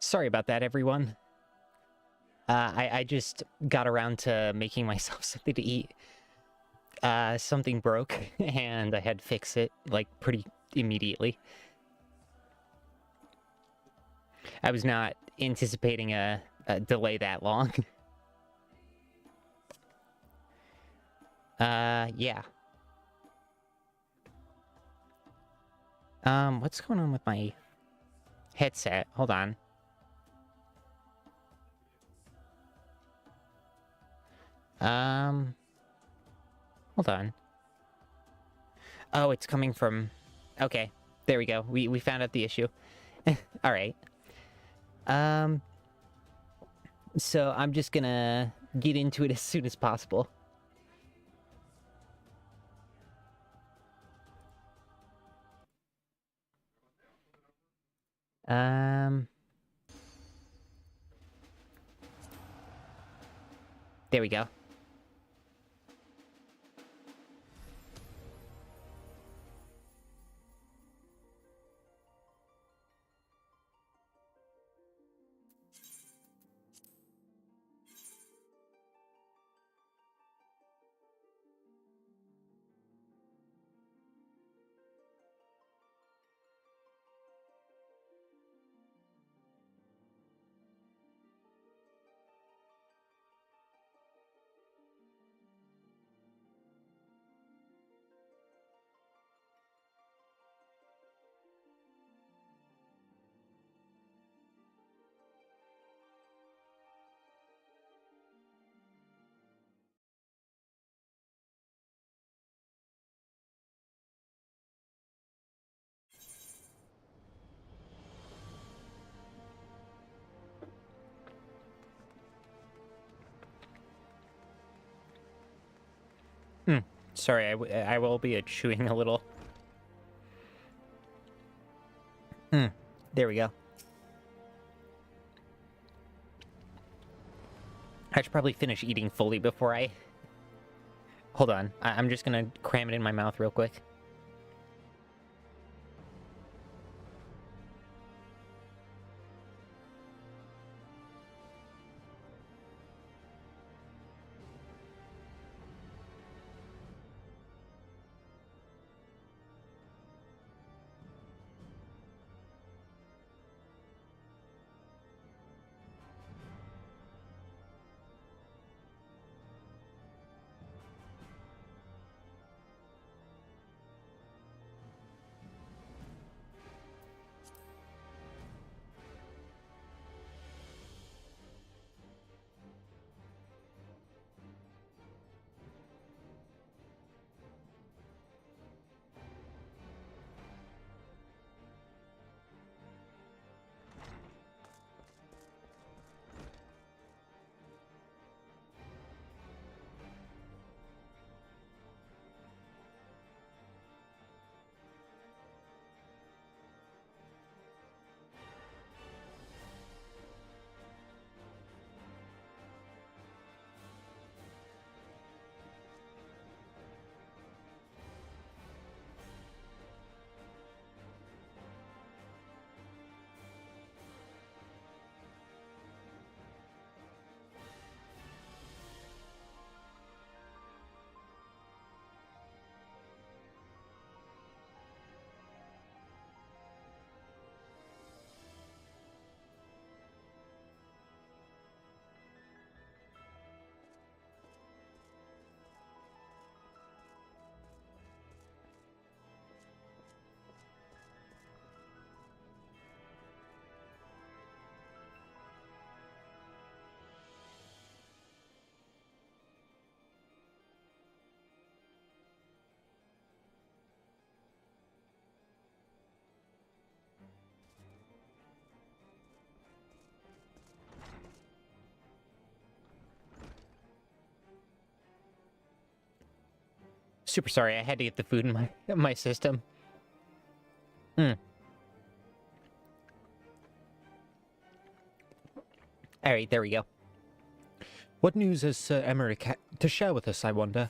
Sorry about that, everyone. I just got around to making myself something to eat. Something broke, and I had to fix it, like, pretty immediately. I was not anticipating a delay that long. Yeah. What's going on with my headset? Hold on. Hold on. Oh, it's coming from... Okay, there we go. We found out the issue. Alright. So I'm just gonna get into it as soon as possible. There we go. Sorry, I will be chewing a little. There we go. I should probably finish eating fully before I... Hold on. I'm just gonna cram it in my mouth real quick. Super sorry, I had to get the food in my system. Alright, there we go. What news has Sir Emmerich to share with us, I wonder?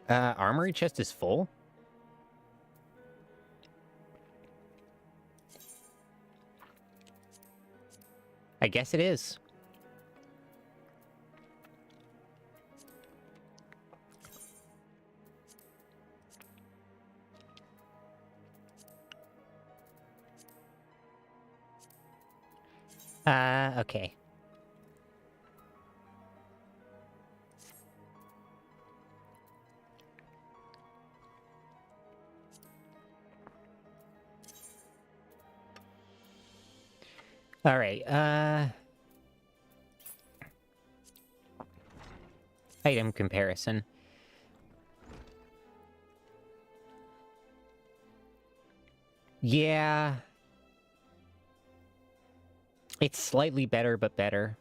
Armory chest is full? I guess it is. Okay. All right, item comparison. Yeah. It's slightly better, but better.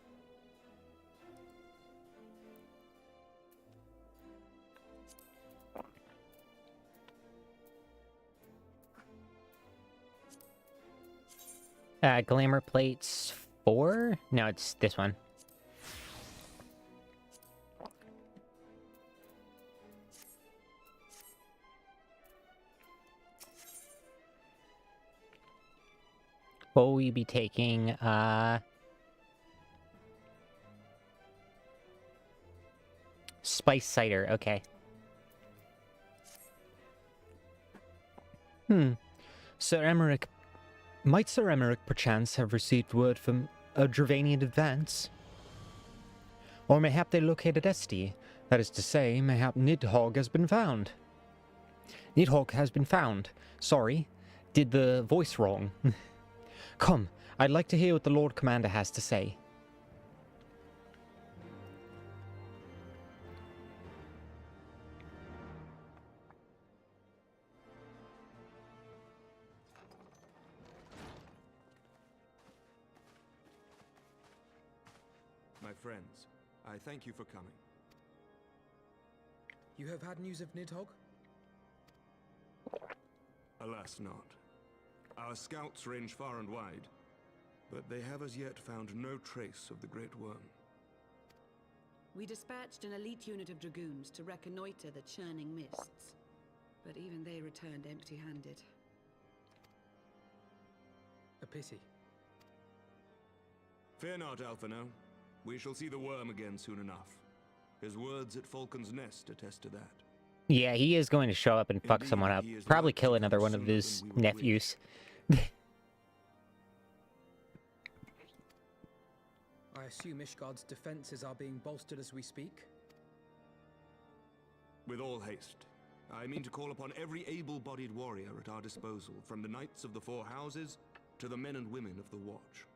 Glamour plates 4? No, it's this one. What will we be taking? Spice cider, okay. Sir Emmerich... Might Sir Emmerich perchance have received word from a Dravanian advance? Or mayhap they located Esti. That is to say, mayhap Nidhogg has been found. Nidhogg has been found. Sorry, did the voice wrong. Come, I'd like to hear what the Lord Commander has to say. My friends, I thank you for coming. You have had news of Nidhogg? Alas not. Our scouts range far and wide, but they have as yet found no trace of the Great Worm. We dispatched an elite unit of dragoons to reconnoiter the churning mists, but even they returned empty-handed. A pity. Fear not, Alphino. We shall see the worm again soon enough. His words at Falcon's Nest attest to that. Yeah, he is going to show up and fuck Indeed, someone up. he is Probably likely kill to another one of sooner his than we would nephews. I assume Ishgard's defenses are being bolstered as we speak? With all haste. I mean to call upon every able-bodied warrior at our disposal, from the Knights of the Four Houses to the men and women of the Watch.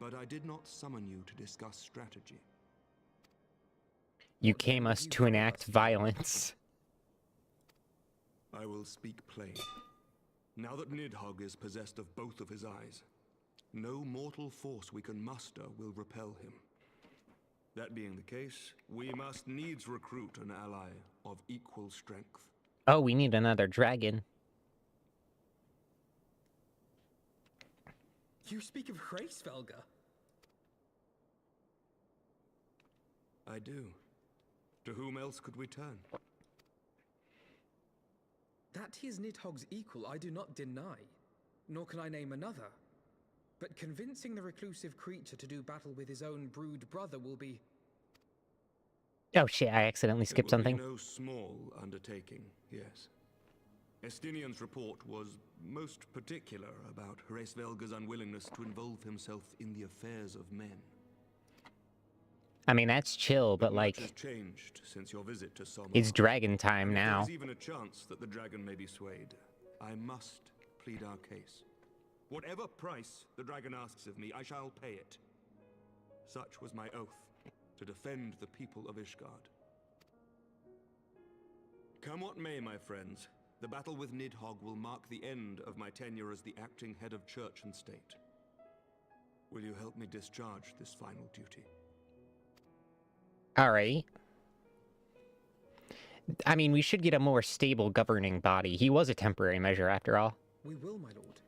But I did not summon you to discuss strategy. You came us to enact violence. I will speak plain. Now that Nidhogg is possessed of both of his eyes, no mortal force we can muster will repel him. That being the case, we must needs recruit an ally of equal strength. Oh, we need another dragon. You speak of Hraesvelga? I do. To whom else could we turn? That he is Nidhogg's equal I do not deny, nor can I name another. But convincing the reclusive creature to do battle with his own brood brother will be... Oh shit, I accidentally skipped something. It will be no small undertaking, yes. Estinian's report was most particular about Hraesvelga's unwillingness to involve himself in the affairs of men. I mean, that's chill, but much like, has changed since your visit to Somar. it's dragon time And if now. There is even a chance that the dragon may be swayed. I must plead our case. Whatever price the dragon asks of me, I shall pay it. Such was my oath, to defend the people of Ishgard. Come what may, my friends, the battle with Nidhogg will mark the end of my tenure as the acting head of church and state. Will you help me discharge this final duty? Alright. I mean, we should get a more stable governing body. He was a temporary measure, after all. We will, my lord.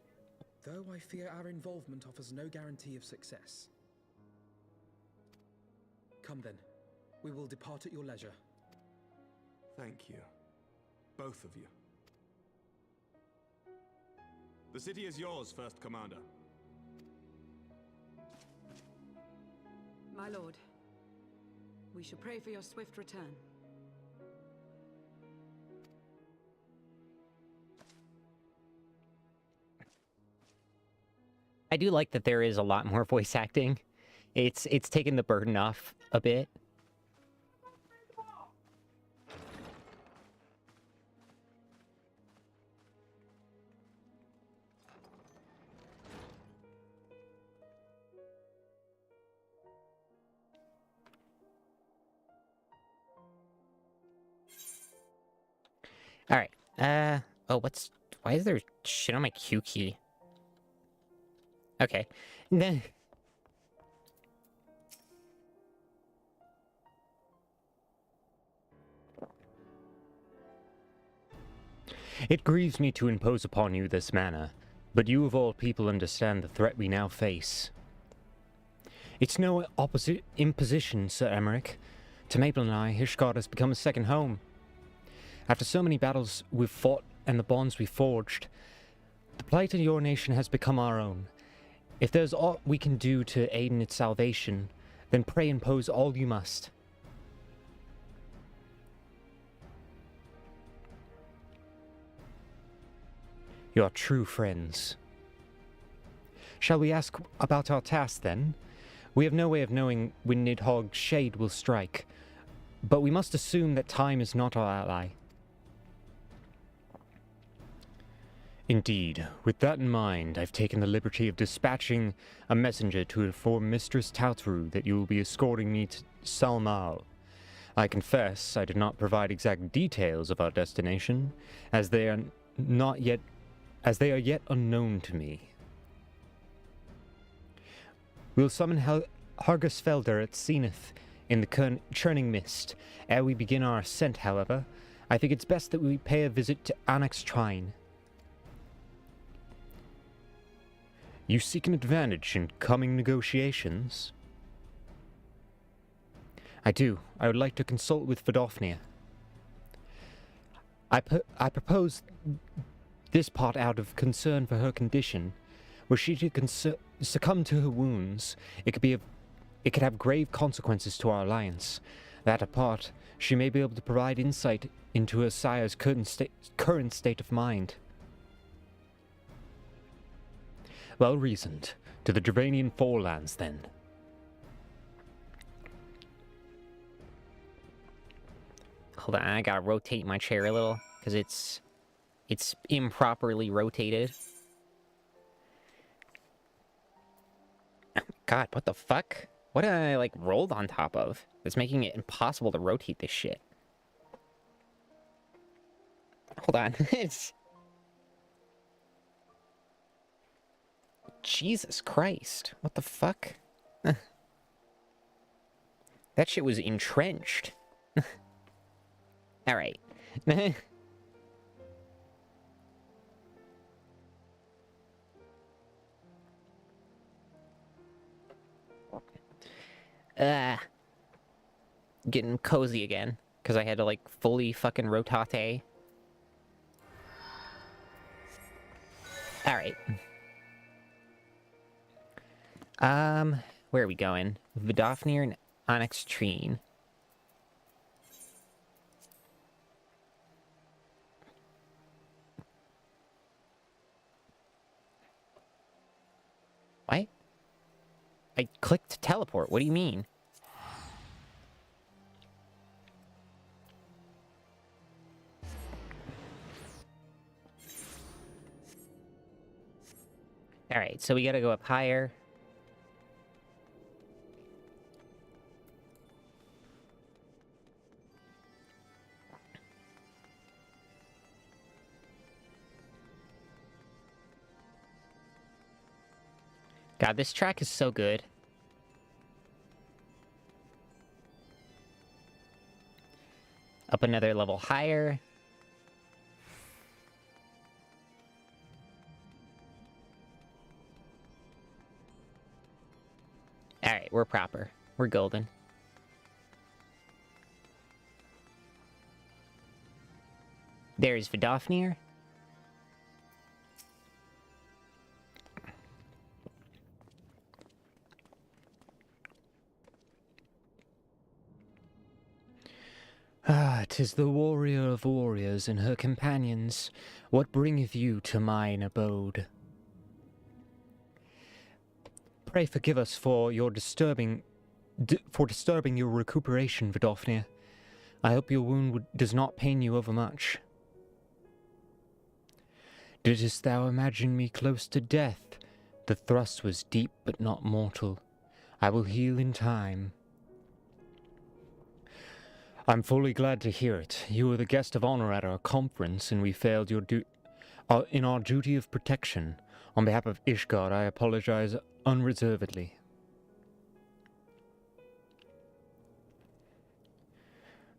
though I fear our involvement offers no guarantee of success. Come then. We will depart at your leisure. Thank you. Both of you. The city is yours, First Commander. My lord, we shall pray for your swift return. I do like that there is a lot more voice acting. It's taken the burden off a bit. All right. Oh, why is there shit on my Q key? Okay. Then It grieves me to impose upon you this manner, but you of all people understand the threat we now face. It's no opposite imposition, Sir Emmerich. To Maple and I, Hishgard has become a second home. After so many battles we've fought and the bonds we've forged, the plight of your nation has become our own. If there's aught we can do to aid in its salvation, then pray impose all you must. You are true friends. Shall we ask about our task, then? We have no way of knowing when Nidhogg's shade will strike, but we must assume that time is not our ally. Indeed, with that in mind, I've taken the liberty of dispatching a messenger to inform Mistress Tautru that you will be escorting me to Salmal. I confess I did not provide exact details of our destination, as they are yet unknown to me. We'll summon Hargusfelder at Zenith in the churning mist. Ere we begin our ascent, however, I think it's best that we pay a visit to Annex Trine. You seek an advantage in coming negotiations? I do. I would like to consult with Vidofnir. I propose this part out of concern for her condition. Were she to succumb to her wounds, it could have grave consequences to our alliance. That apart, she may be able to provide insight into her sire's current state of mind. Well reasoned. To the Dravanian Forelands, then. hold on, I gotta rotate my chair a little because it's improperly rotated. God, what the fuck? What did I, like, rolled on top of? That's making it impossible to rotate this shit. Hold on. It's... Jesus Christ. What the fuck? That shit was entrenched. Alright. Getting cozy again, because I had to, like, fully fucking rotate. Alright. Where are we going? Vidofnir and Onyx Trine. What? I clicked teleport. What do you mean? Alright, so we gotta go up higher. God, this track is so good. Up another level higher. Alright, we're proper. We're golden. There's Vidofnir. Ah, 'tis the warrior of warriors and her companions. What bringeth you to mine abode? Pray forgive us for your disturbing your recuperation, Vidofnir. I hope your wound does not pain you overmuch. Didst thou imagine me close to death? The thrust was deep but not mortal. I will heal in time. I'm fully glad to hear it. You were the guest of honor at our conference, and we failed in our duty of protection. On behalf of Ishgard, I apologize unreservedly.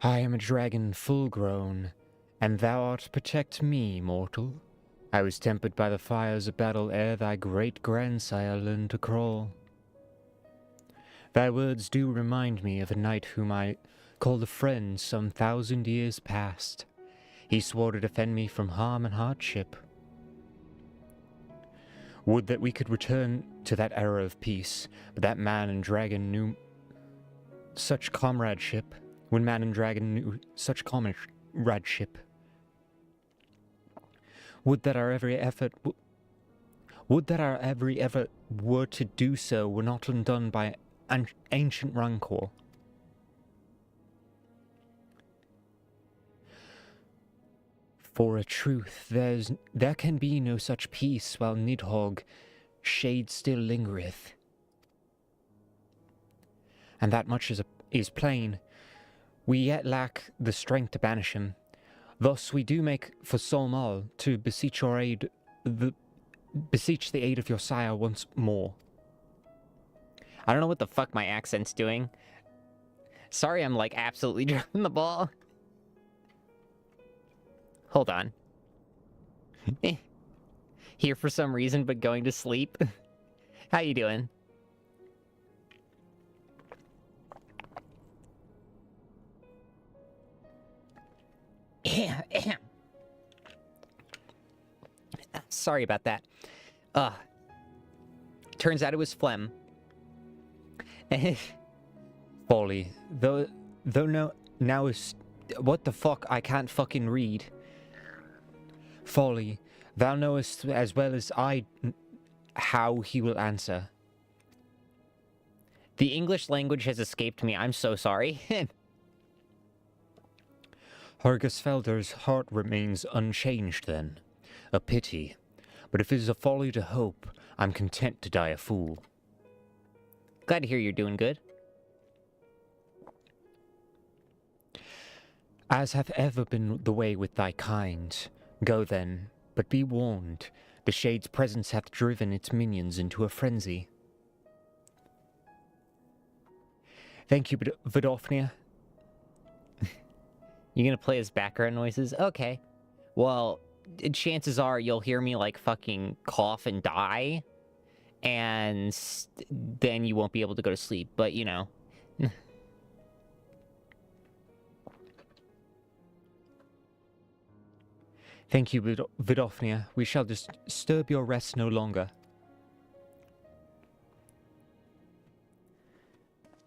I am a dragon full grown, and thou art to protect me, mortal. I was tempered by the fires of battle ere thy great grandsire learned to crawl. Thy words do remind me of a knight whom I called a friend some 1,000 years past. He swore to defend me from harm and hardship. Would that we could return to that era of peace, but that man and dragon knew such comradeship. Would that our every effort were to do so were not undone by an ancient rancor. For a truth, there can be no such peace while Nidhogg shade still lingereth. And that much is plain. We yet lack the strength to banish him. Thus we do make for Solmal to beseech the aid of your sire once more. I don't know what the fuck my accent's doing. Sorry, I'm like absolutely dropping the ball. Hold on. Here for some reason, but going to sleep. How you doing? Sorry about that. Turns out it was phlegm. Folly. Though now is... What the fuck? I can't fucking read. Folly. Thou knowest as well as I how he will answer. The English language has escaped me. I'm so sorry. Hergisfelder's heart remains unchanged then. A pity. But if it is a folly to hope, I'm content to die a fool. Glad to hear you're doing good. As hath ever been the way with thy kind. Go then, but be warned. The Shade's presence hath driven its minions into a frenzy. Thank you, Vidofnir. You gonna play his background noises? Okay. Well, chances are you'll hear me, like, fucking cough and die. And then you won't be able to go to sleep. But, you know. Thank you, Vidofnir. We shall disturb your rest no longer.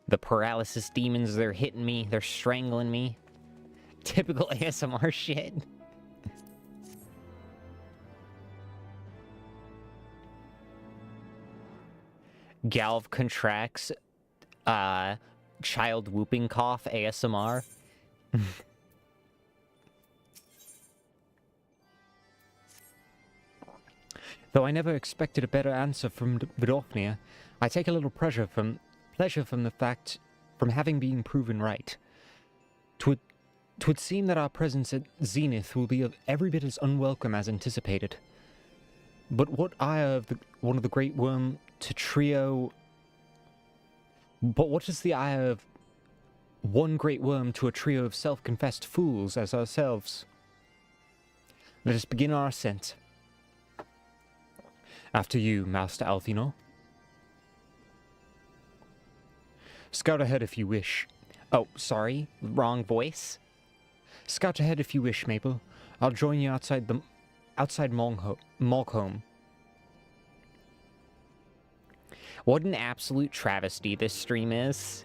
The paralysis demons, they're hitting me. They're strangling me. Typical ASMR shit. Galv contracts child whooping cough ASMR. Though I never expected a better answer from Vidofnir, I take a little pleasure from the fact from having been proven right. 'Twould seem that our presence at Zenith will be every bit as unwelcome as anticipated. But what ire of one of the great worm to trio... But what is the ire of one great worm to a trio of self-confessed fools as ourselves? Let us begin our ascent. After you, Master Alfino. Scout ahead if you wish. Oh, sorry. Wrong voice. Scout ahead if you wish, Maple. I'll join you outside Malcolm. What an absolute travesty this stream is.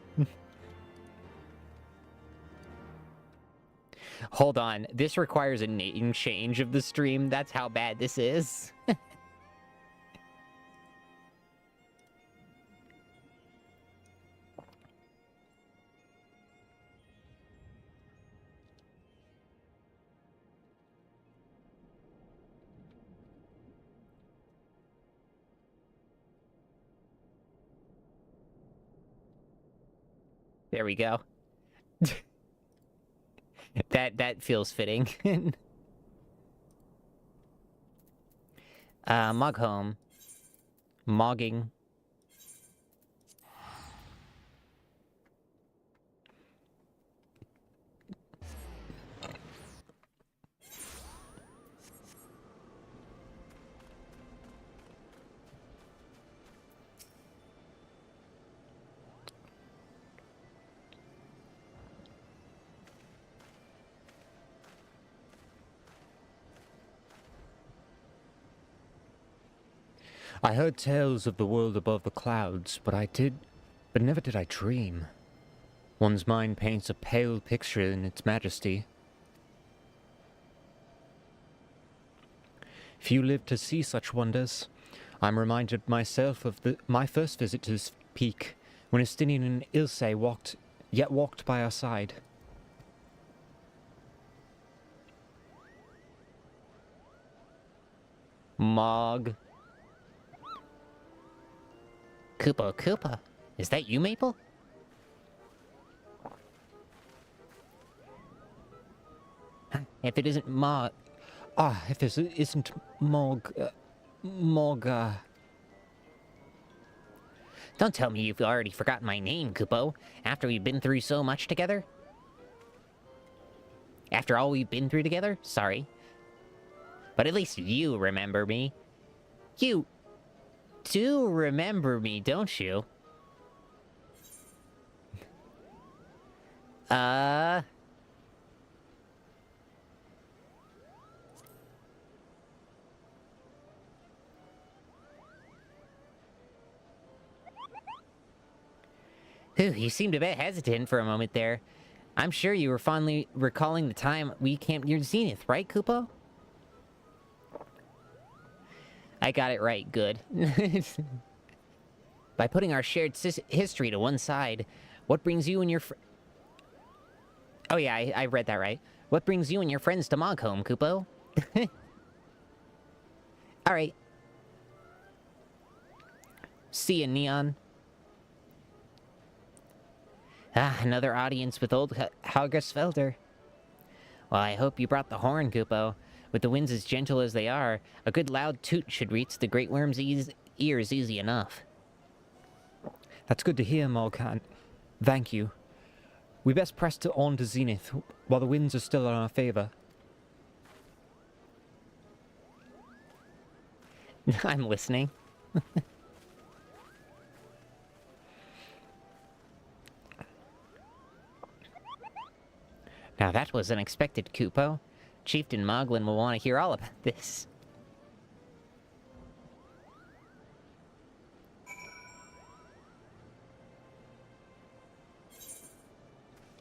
Hold on. This requires a name change of the stream. That's how bad this is. There we go. That feels fitting. Mog home. Mogging. I heard tales of the world above the clouds, but never did I dream. One's mind paints a pale picture in its majesty. Few live to see such wonders. I'm reminded myself of my first visit to this peak, when Estinian and Ilse walked by our side. Mog. Koopa. Is that you, Maple? If it isn't Mog... If this isn't Mog... Don't tell me you've already forgotten my name, Koopo, after we've been through so much together. After all we've been through together? Sorry. But at least you remember me. You do remember me, don't you? Whew, you seemed a bit hesitant for a moment there. I'm sure you were fondly recalling the time we camped near Zenith, right, Koopo? I got it right, good. By putting our shared history to one side, what brings you and your Oh yeah, I read that right. What brings you and your friends to Mogholm, Koopo? Alright. See ya, Neon. Another audience with old Haugersfelder. Well, I hope you brought the horn, Koopo. With the winds as gentle as they are, a good loud toot should reach the Great Worm's ears easy enough. That's good to hear, Molkan. Thank you. We best press on to Zenith, while the winds are still in our favor. I'm listening. Now that was unexpected, Koopo. Chieftain Moglin will want to hear all about this.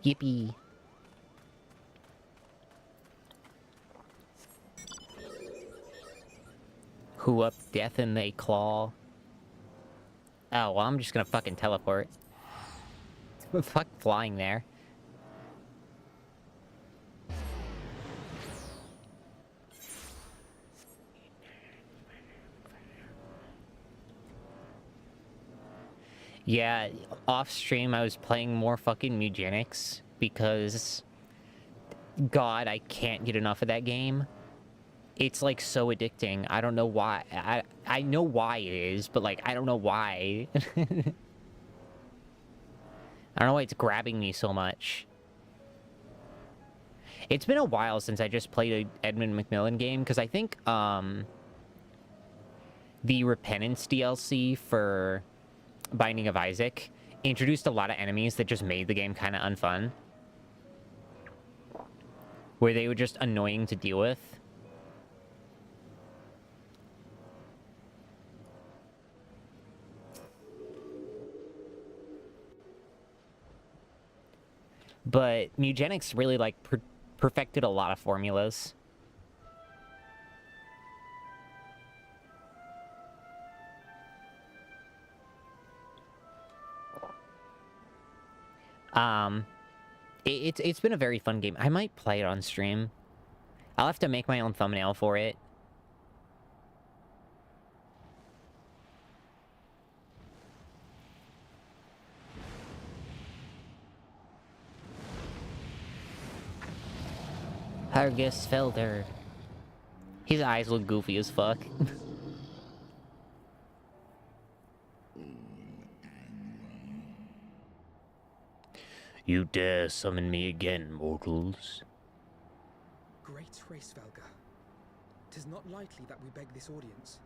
Yippee. Who up death and they claw? Oh, well, I'm just gonna fucking teleport. Fuck flying there. Yeah, off stream I was playing more fucking Mugenics because God, I can't get enough of that game. It's like so addicting. I don't know why. I know why it is, but like I don't know why. I don't know why it's grabbing me so much. It's been a while since I just played a Edmund Macmillan game because I think the Repentance DLC for Binding of Isaac introduced a lot of enemies that just made the game kind of unfun. Where they were just annoying to deal with. But Mugenics really, like, perfected a lot of formulas. It's been a very fun game. I might play it on stream. I'll have to make my own thumbnail for it. Hargis Felder. His eyes look goofy as fuck. You dare summon me again, mortals? Great Racevelga, 'tis not lightly that we beg this audience.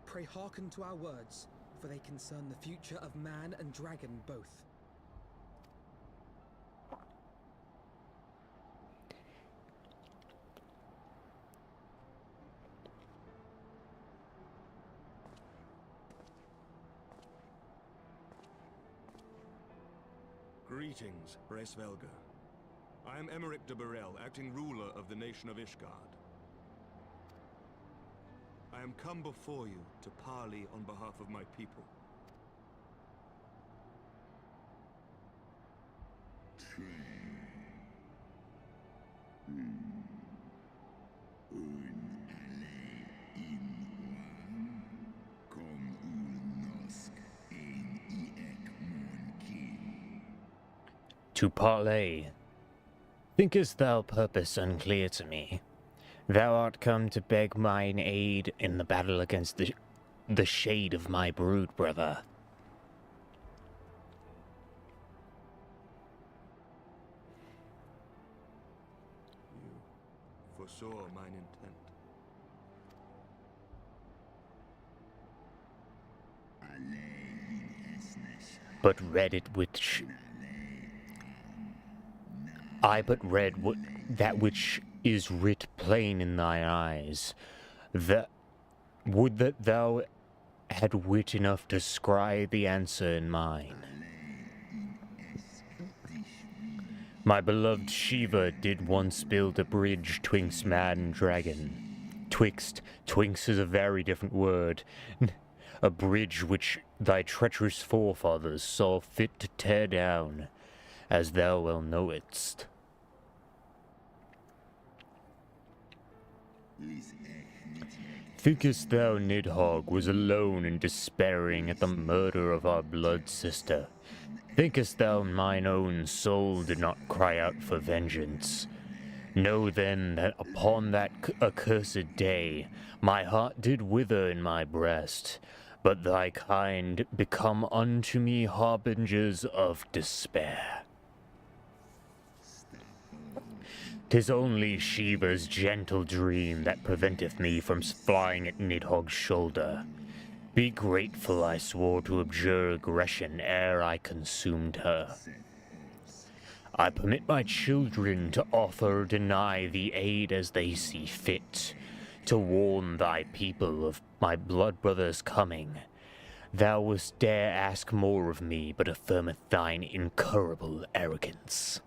Pray hearken to our words, for they concern the future of man and dragon both. Greetings, Racevelga. I am Emeric de Burrell, acting ruler of the nation of Ishgard. I am come before you to parley on behalf of my people. To parley. Thinkest thou purpose unclear to me? Thou art come to beg mine aid in the battle against the shade of my brood brother. You foresaw mine intent. But read it which... I but read that which is writ plain in thine eyes. Would that thou had wit enough to scry the answer in mine. My beloved Shiva did once build a bridge twixt man and dragon. Twinks is a very different word. A bridge which thy treacherous forefathers saw fit to tear down, as thou well knowest. Thinkest thou Nidhogg was alone in despairing at the murder of our blood sister? Thinkest thou mine own soul did not cry out for vengeance? Know then that upon that accursed day, my heart did wither in my breast, but thy kind become unto me harbingers of despair. 'Tis only Shiva's gentle dream that preventeth me from flying at Nidhogg's shoulder. Be grateful I swore to abjure aggression ere I consumed her. I permit my children to offer or deny the aid as they see fit, to warn thy people of my blood brother's coming. Thou wouldst dare ask more of me, but affirmeth thine incurable arrogance.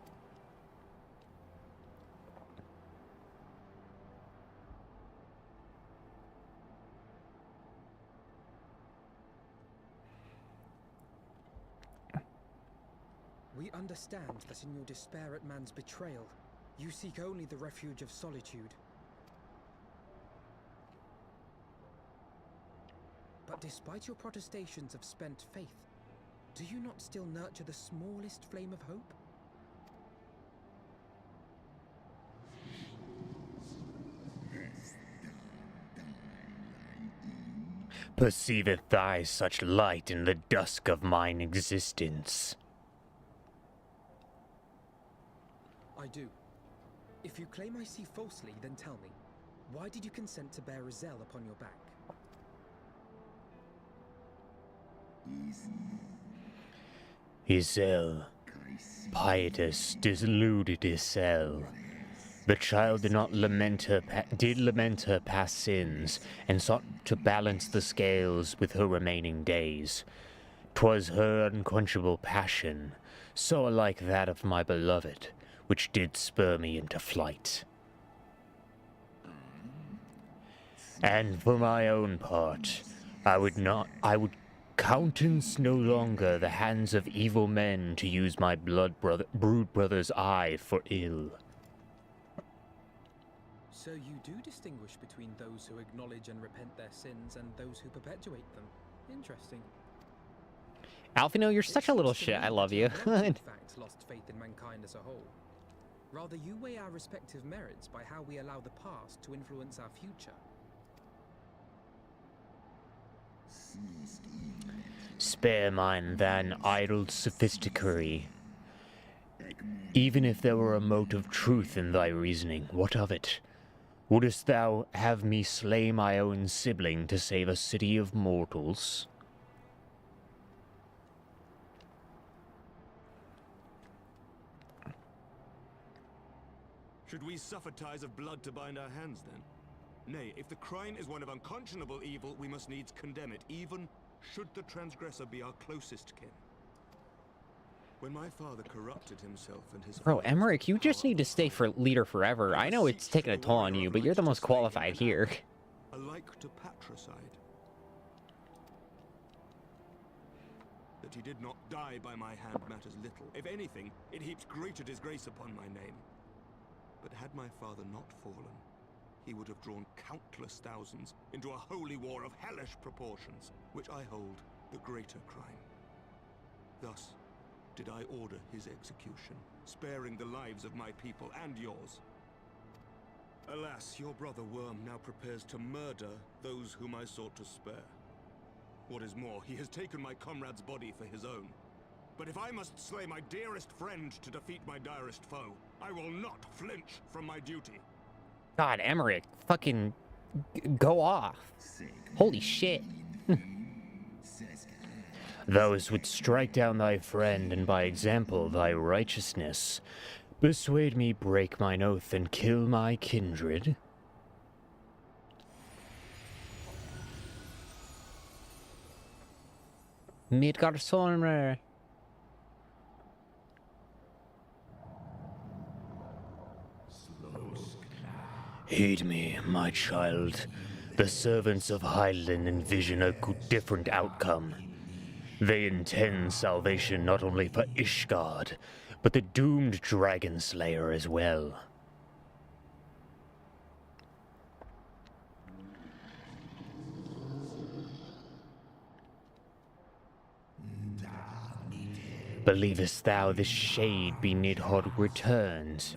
We understand that in your despair at man's betrayal, you seek only the refuge of solitude. But despite your protestations of spent faith, do you not still nurture the smallest flame of hope? Perceiveth thy such light in the dusk of mine existence? I do. If you claim I see falsely, then tell me, why did you consent to bear Rizel upon your back? Isel, pietas deluded Isel. The child did lament her past sins, and sought to balance the scales with her remaining days. 'Twas her unquenchable passion, so like that of my beloved, which did spur me into flight. And for my own part, I would countenance no longer the hands of evil men to use my brood brother's eye for ill. So you do distinguish between those who acknowledge and repent their sins and those who perpetuate them. Interesting. Alfino, you're such a little shit. I love you. In fact, lost faith in mankind as a whole. Rather, you weigh our respective merits by how we allow the past to influence our future. Spare mine than idle sophisticery. Even if there were a mote of truth in thy reasoning, what of it? Wouldst thou have me slay my own sibling to save a city of mortals? Should we suffer ties of blood to bind our hands, then? Nay, if the crime is one of unconscionable evil, we must needs condemn it, even should the transgressor be our closest kin. When my father corrupted himself and his Bro, Emmerich, you just need to stay for leader forever. I know it's taking a toll on you, but you're the most qualified here. alike to patricide. That he did not die by my hand matters little. If anything, it heaps greater disgrace upon my name. But had my father not fallen, he would have drawn countless thousands into a holy war of hellish proportions, which I hold the greater crime. Thus did I order his execution, sparing the lives of my people and yours. Alas, your brother Worm now prepares to murder those whom I sought to spare. What is more, he has taken my comrade's body for his own. But if I must slay my dearest friend to defeat my direst foe, I will not flinch from my duty. God, Emmerich, fucking go off. Holy shit. Thou wouldst strike down thy friend, and by example thy righteousness persuade me break mine oath and kill my kindred? Midgardsormr. Heed me, my child. The servants of Hydaelyn envision a different outcome. They intend salvation not only for Ishgard, but the doomed Dragon Slayer as well. Believest thou this shade be Nidhogg returned?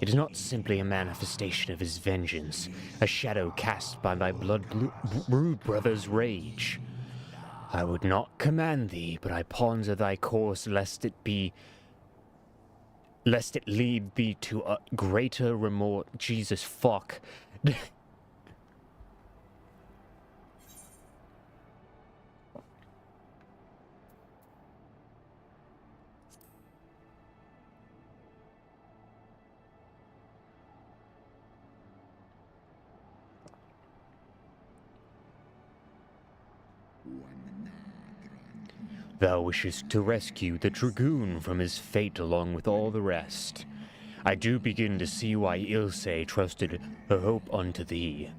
It is not simply a manifestation of his vengeance, a shadow cast by my brood brother's rage. I would not command thee, but I ponder thy course lest it lead thee to a greater remorse. Jesus fuck. Thou wishest to rescue the Dragoon from his fate along with all the rest. I do begin to see why Ilse trusted her hope unto thee.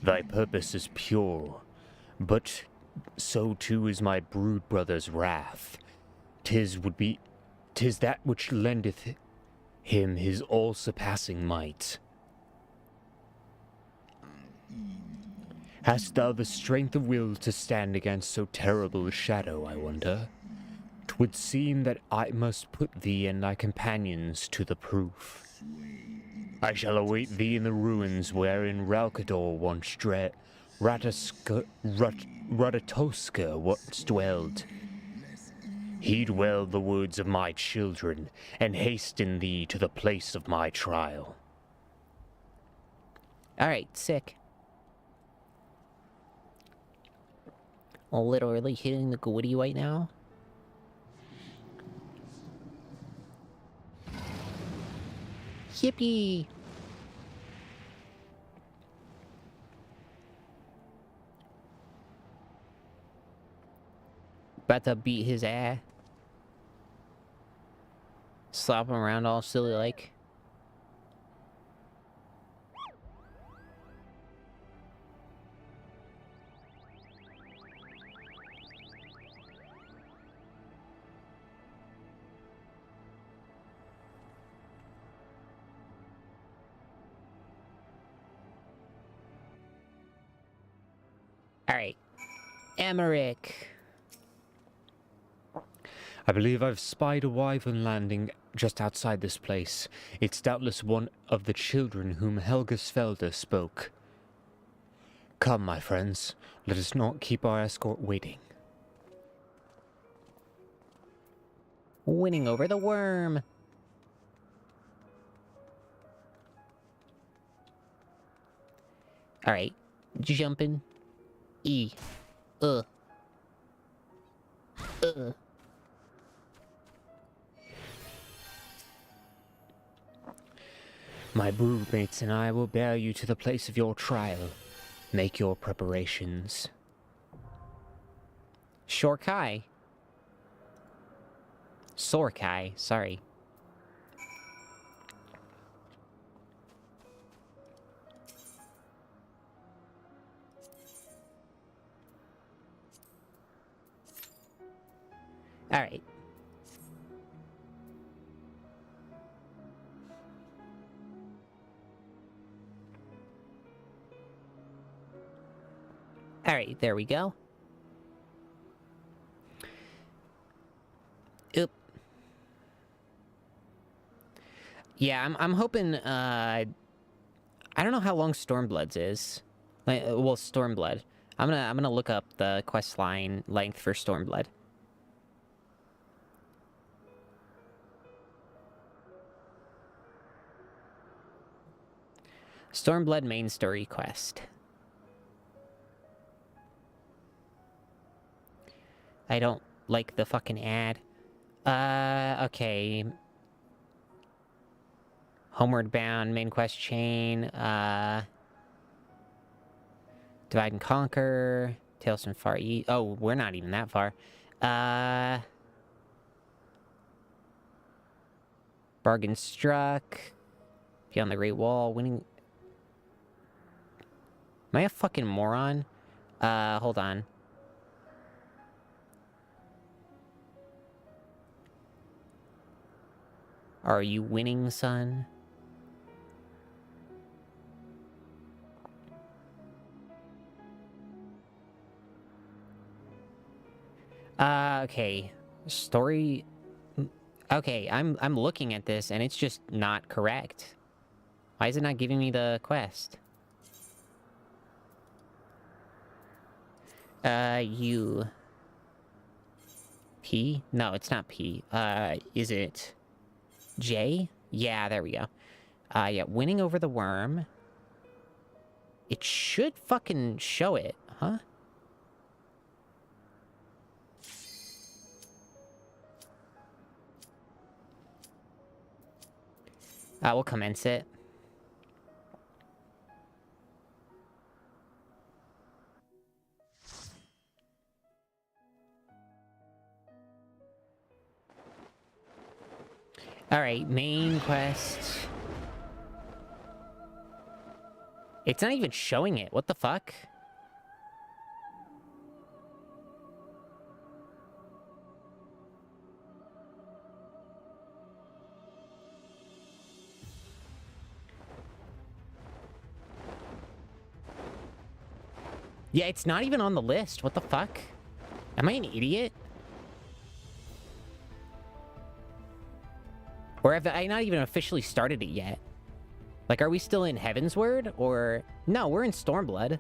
Thy purpose is pure, but so too is my brood brother's wrath. 'Tis that which lendeth him his all-surpassing might. Hast thou the strength of will to stand against so terrible a shadow, I wonder? 'Twould seem that I must put thee and thy companions to the proof. I shall await thee in the ruins wherein Ralkador once Ratatoska once dwelled. Heed well the words of my children, and hasten thee to the place of my trial. Alright, sick. Literally hitting the goodie right now. Yippee! About to beat his ass. Slap him around all silly like. Alright. Emmerich. I believe I've spied a wyvern landing just outside this place. It's doubtless one of the children whom Helgesfelder spoke. Come, my friends, let us not keep our escort waiting. Winning over the worm. Alright. Jumping. E. My broodmates and I will bear you to the place of your trial. Make your preparations. Shorkai. Sorkai, sorry. Alright. Alright, there we go. Oop. Yeah, I'm hoping, I don't know how long Stormblood's is. Like, well, Stormblood. I'm gonna look up the quest line length for Stormblood. Stormblood main story quest. I don't like the fucking ad. Okay. Homeward Bound, main quest chain, Divide and Conquer, Tales from Far East. Oh, we're not even that far. Bargain Struck, Beyond the Great Wall, winning... Am I a fucking moron? Hold on. Are you winning, son? Okay. Story... Okay, I'm looking at this and it's just not correct. Why is it not giving me the quest? U... P? No, it's not P. Is it... J? Yeah, there we go. Yeah, winning over the worm. It should fucking show it, huh? We'll commence it. Alright, main quest. It's not even showing it. What the fuck? Yeah, it's not even on the list. What the fuck? Am I an idiot? Or have I not even officially started it yet? Like, are we still in Heavensward? Or... No, we're in Stormblood.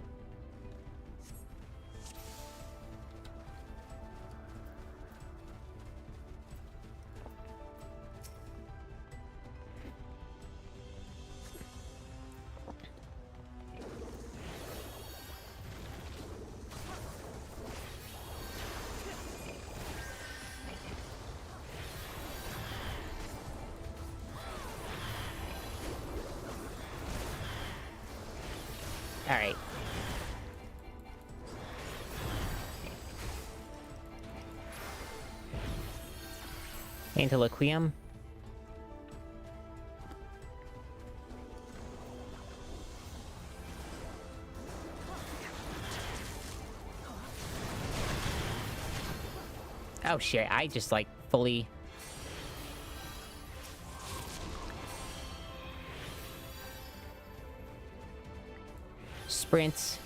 Alright. Antiloquium. Oh shit, I just like fully... Sprints.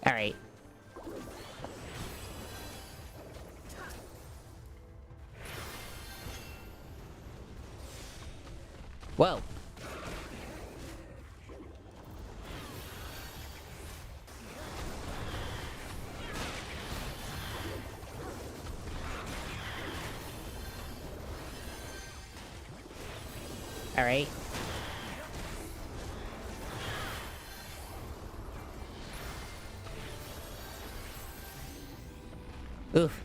Alright. Whoa. Alright. Oof.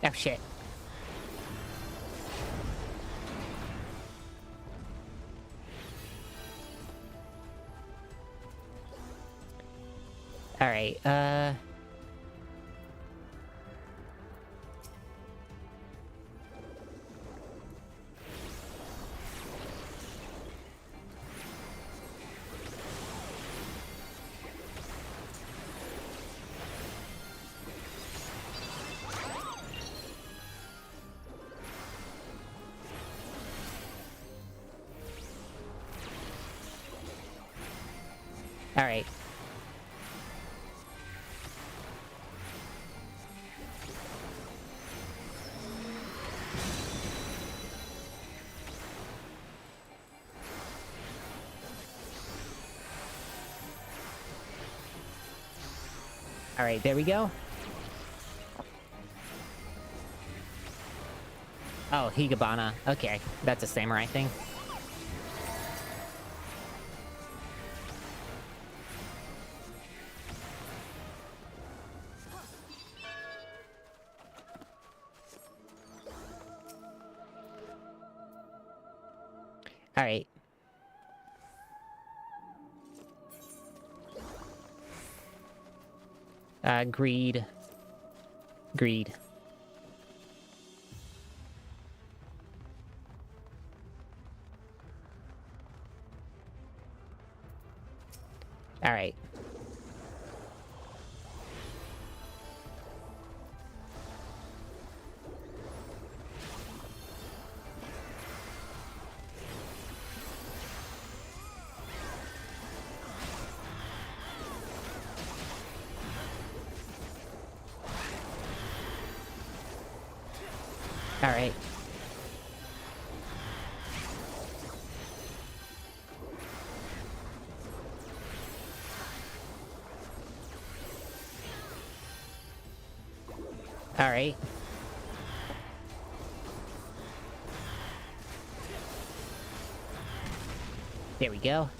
Oh shit. Alright, Alright. Alright, there we go. Oh, Higabana. Okay, that's a samurai thing. Alright. Greed. Greed. Alright. Alright. Alright. There we go.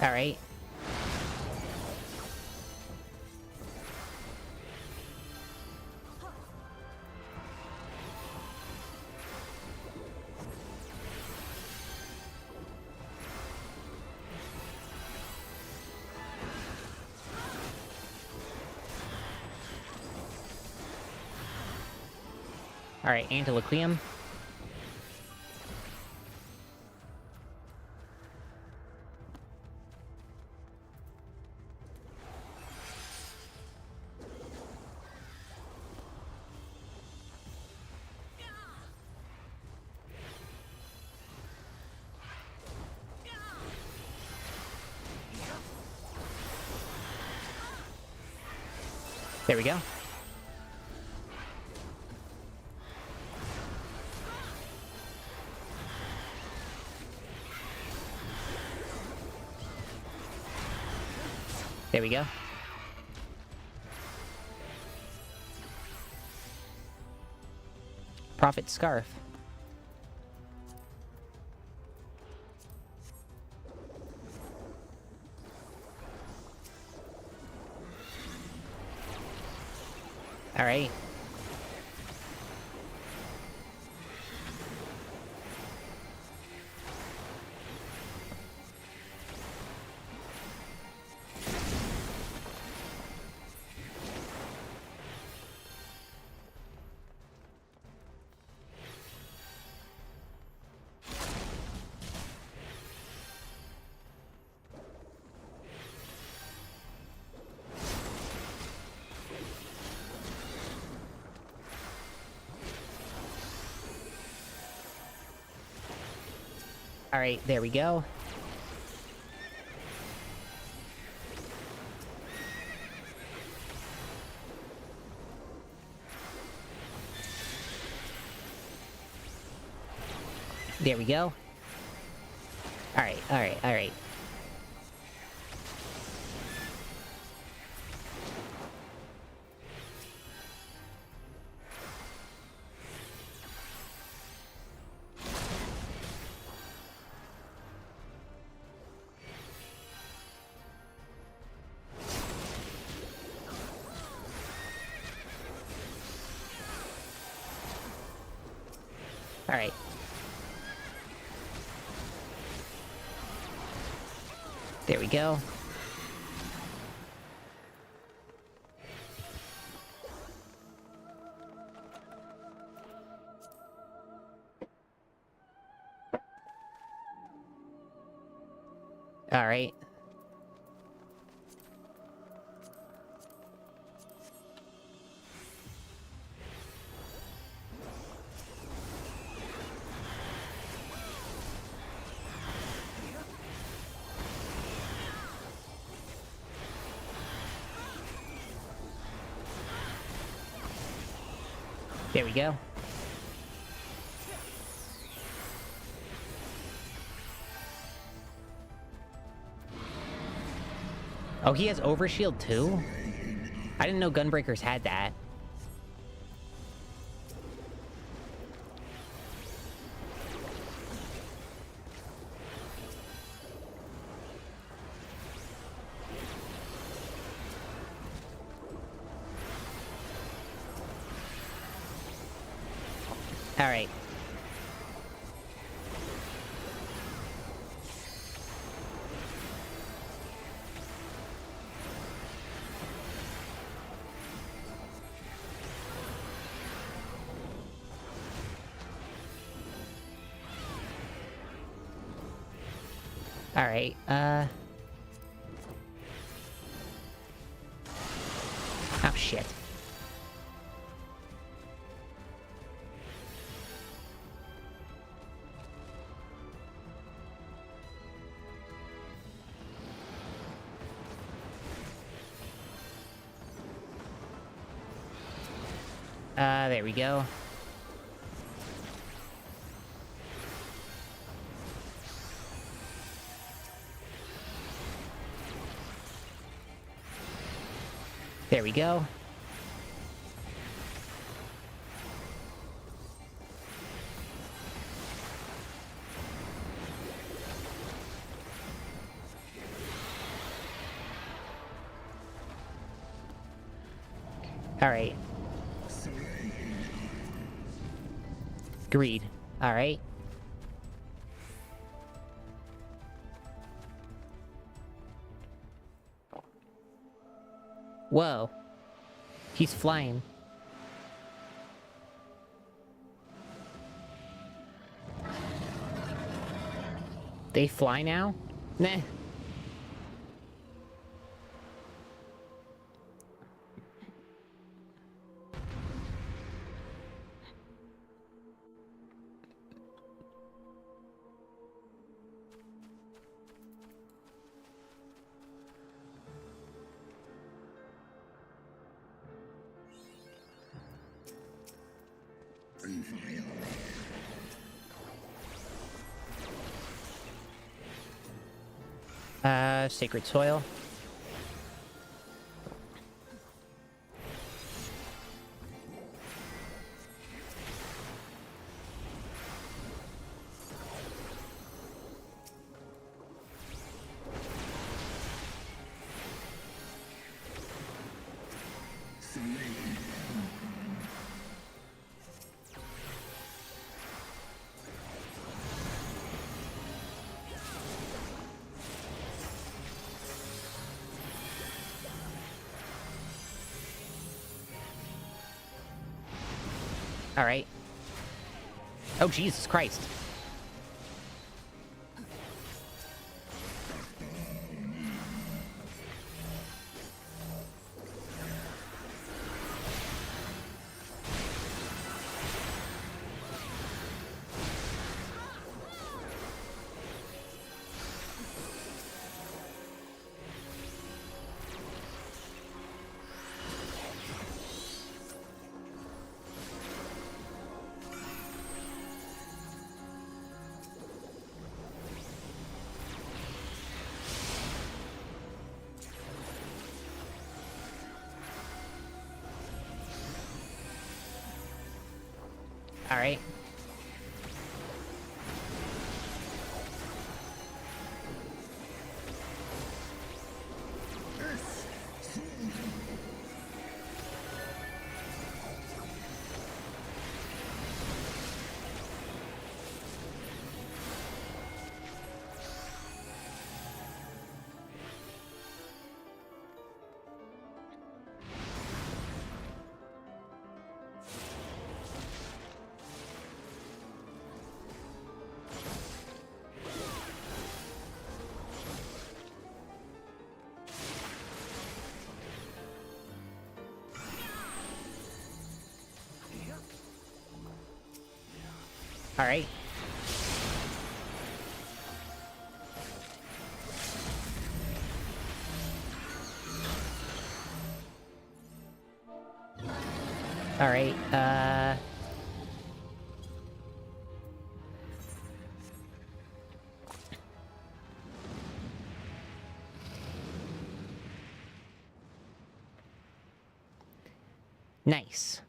Alright. Alright, Antiloquium. There we go. There we go. Prophet Scarf. All right. All right, there we go. There we go. All right, all right, all right. All right. There we go. All right. There we go. Oh, he has overshield too? I didn't know Gunbreakers had that. All right. All right. Oh shit. There we go. There we go. All right. Agreed. All right. Whoa. He's flying. They fly now? Nah. Sacred soil. All right. Oh, Jesus Christ. All right. All right. All right. Nice.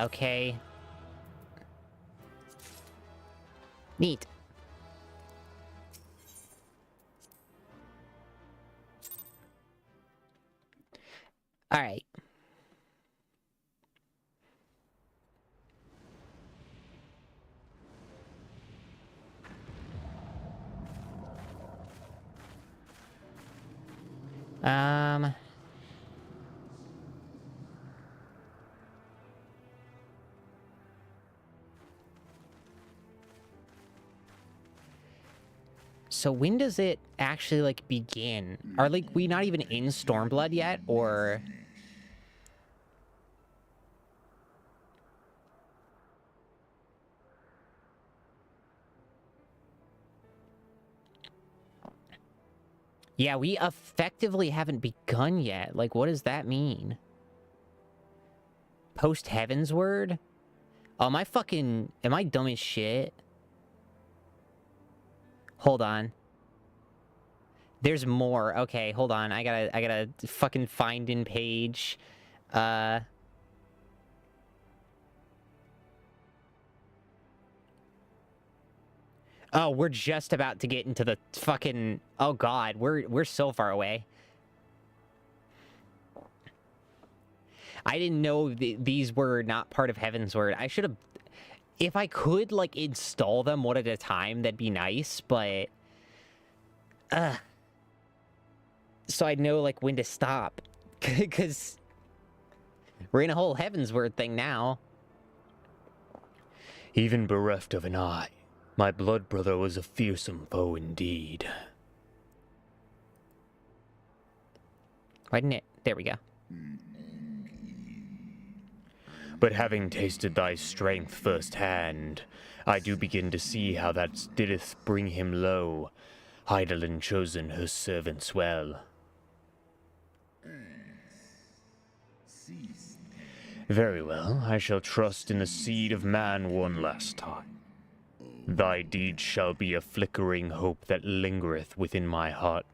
Okay. Neat. All right. So when does it actually, like, begin? Are, like, we not even in Stormblood yet, or... Yeah, we effectively haven't begun yet. Like, what does that mean? Post Heavensward? Oh, am I dumb as shit? Hold on. There's more. Okay, hold on. I gotta fucking find in page. Oh, we're just about to get into the fucking... Oh god, we're so far away. I didn't know these were not part of Heavensward. I should have... If I could, like, install them one at a time, that'd be nice, but... So I'd know, like, when to stop. Because... we're in a whole Heavensward thing now. Even bereft of an eye, my blood brother was a fearsome foe indeed. Why didn't it? There we go. But having tasted thy strength firsthand, I do begin to see how that didst bring him low. Heidelin chosen her servants well. Very well, I shall trust in the seed of man one last time. Thy deed shall be a flickering hope that lingereth within my heart,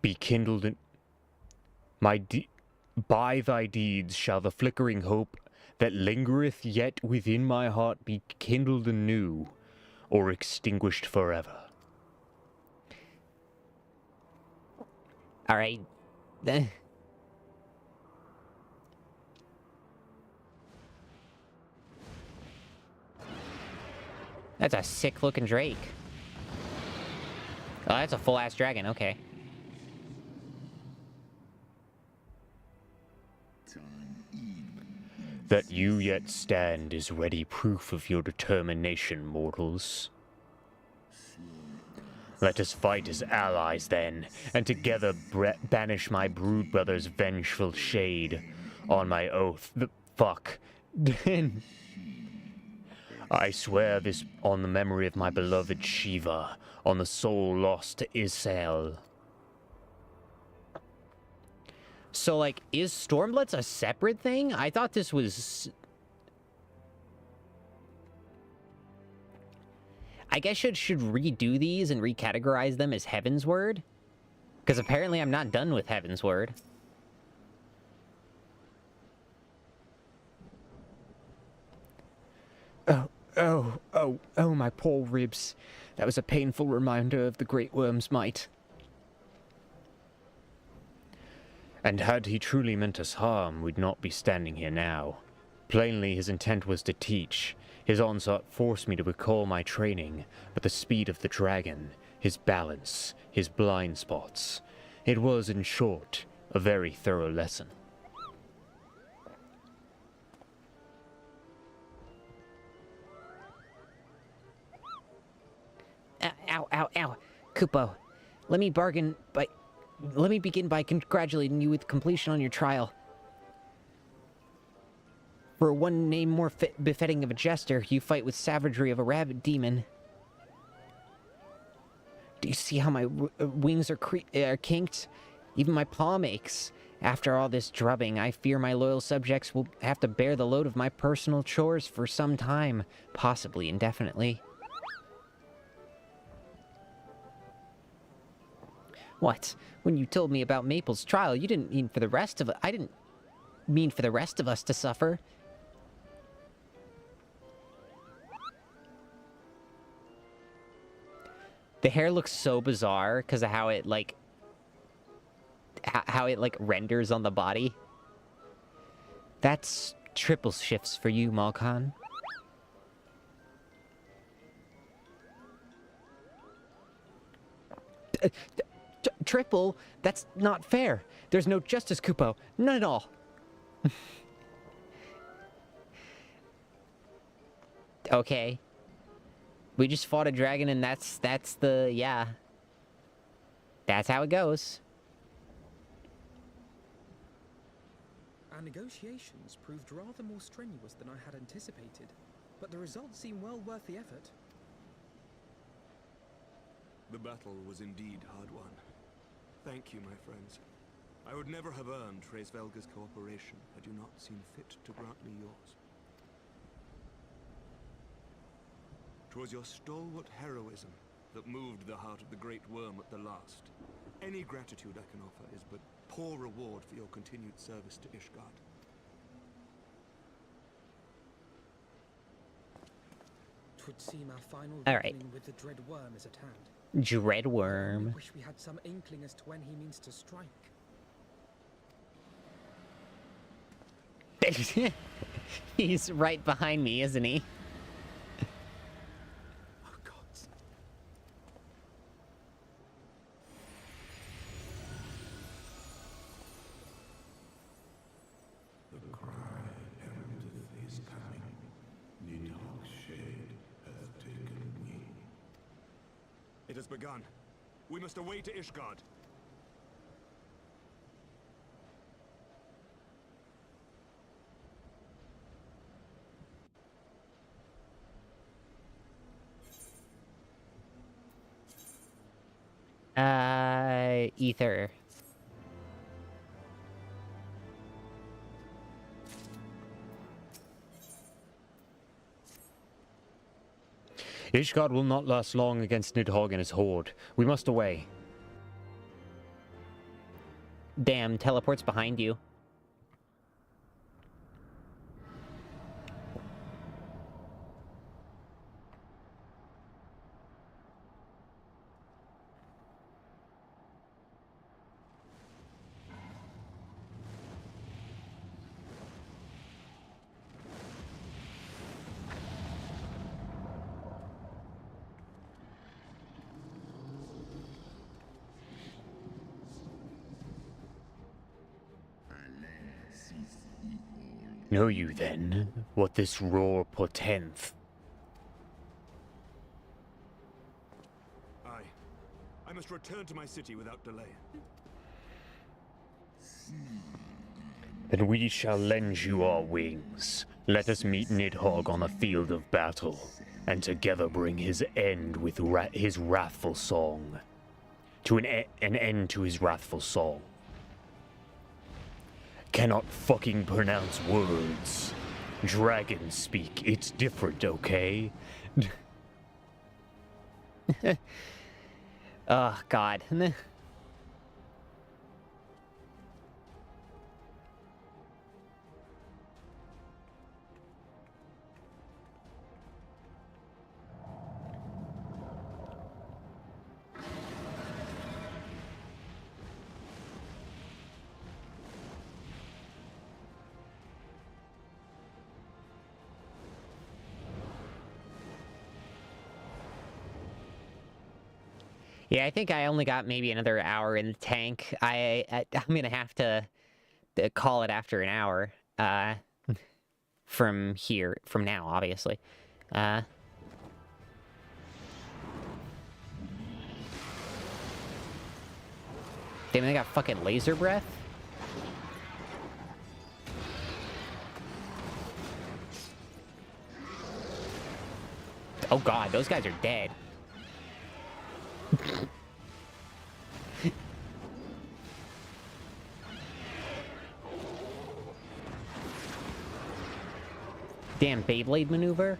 be kindled in... By thy deeds shall the flickering hope that lingereth yet within my heart be kindled anew, or extinguished forever. All right. That's a sick-looking Drake. Oh, that's a full-ass dragon. Okay. That you yet stand is ready proof of your determination, mortals. Let us fight as allies then, and together banish my brood brother's vengeful shade. On my oath, the fuck. I swear this on the memory of my beloved Shiva, on the soul lost to Israel. So, like, is Stormblitz a separate thing? I thought this was... I guess I should redo these and recategorize them as Heavensward. Because apparently I'm not done with Heavensward. Oh, my poor ribs. That was a painful reminder of the Great Worm's might. And had he truly meant us harm, we'd not be standing here now. Plainly, his intent was to teach. His onslaught forced me to recall my training, but the speed of the dragon, his balance, his blind spots. It was, in short, a very thorough lesson. Ow. Kupo, let me begin by congratulating you with completion on your trial. For one name more befitting of a jester, you fight with savagery of a rabid demon. Do you see how my wings are kinked? Even my palm aches. After all this drubbing, I fear my loyal subjects will have to bear the load of my personal chores for some time, possibly indefinitely. What? When you told me about Maple's trial, you didn't mean for the rest of I didn't mean for the rest of us to suffer. The hair looks so bizarre because of how it like renders on the body. That's triple shifts for you, Malkan. Triple? That's not fair. There's no justice, Kupo. None at all. Okay. We just fought a dragon and that's the, yeah. That's how it goes. Our negotiations proved rather more strenuous than I had anticipated, but the results seem well worth the effort. The battle was indeed hard won. Thank you, my friends. I would never have earned Hraesvelga's cooperation had you not seen fit to grant me yours. 'Twas your stalwart heroism that moved the heart of the Great Worm at the last. Any gratitude I can offer is but poor reward for your continued service to Ishgard. Twould seem our final All right. reckoning with the dread worm is at hand. Dread I worm. wish we had some inkling as to when he means to strike. He's right behind me, isn't he? Oh gods. The cry heraldeth his coming. Nidhogg's shade hath taken wing. It has begun. We must away to Ishgard. ether. Ishgard will not last long against Nidhogg and his horde. We must away. Damn, teleport's behind you. Know you then what this roar portends? Aye. I must return to my city without delay. Then we shall lend you our wings. Let us meet Nidhogg on the field of battle, and together bring his end with his wrathful song. To an end to his wrathful song. Cannot fucking pronounce words. Dragons speak. It's different, okay? Oh, God. Yeah, I think I only got maybe another hour in the tank. I'm gonna have to call it after an hour. From now, obviously. Damn, they got fucking laser breath? Oh God, those guys are dead. Damn Beyblade maneuver.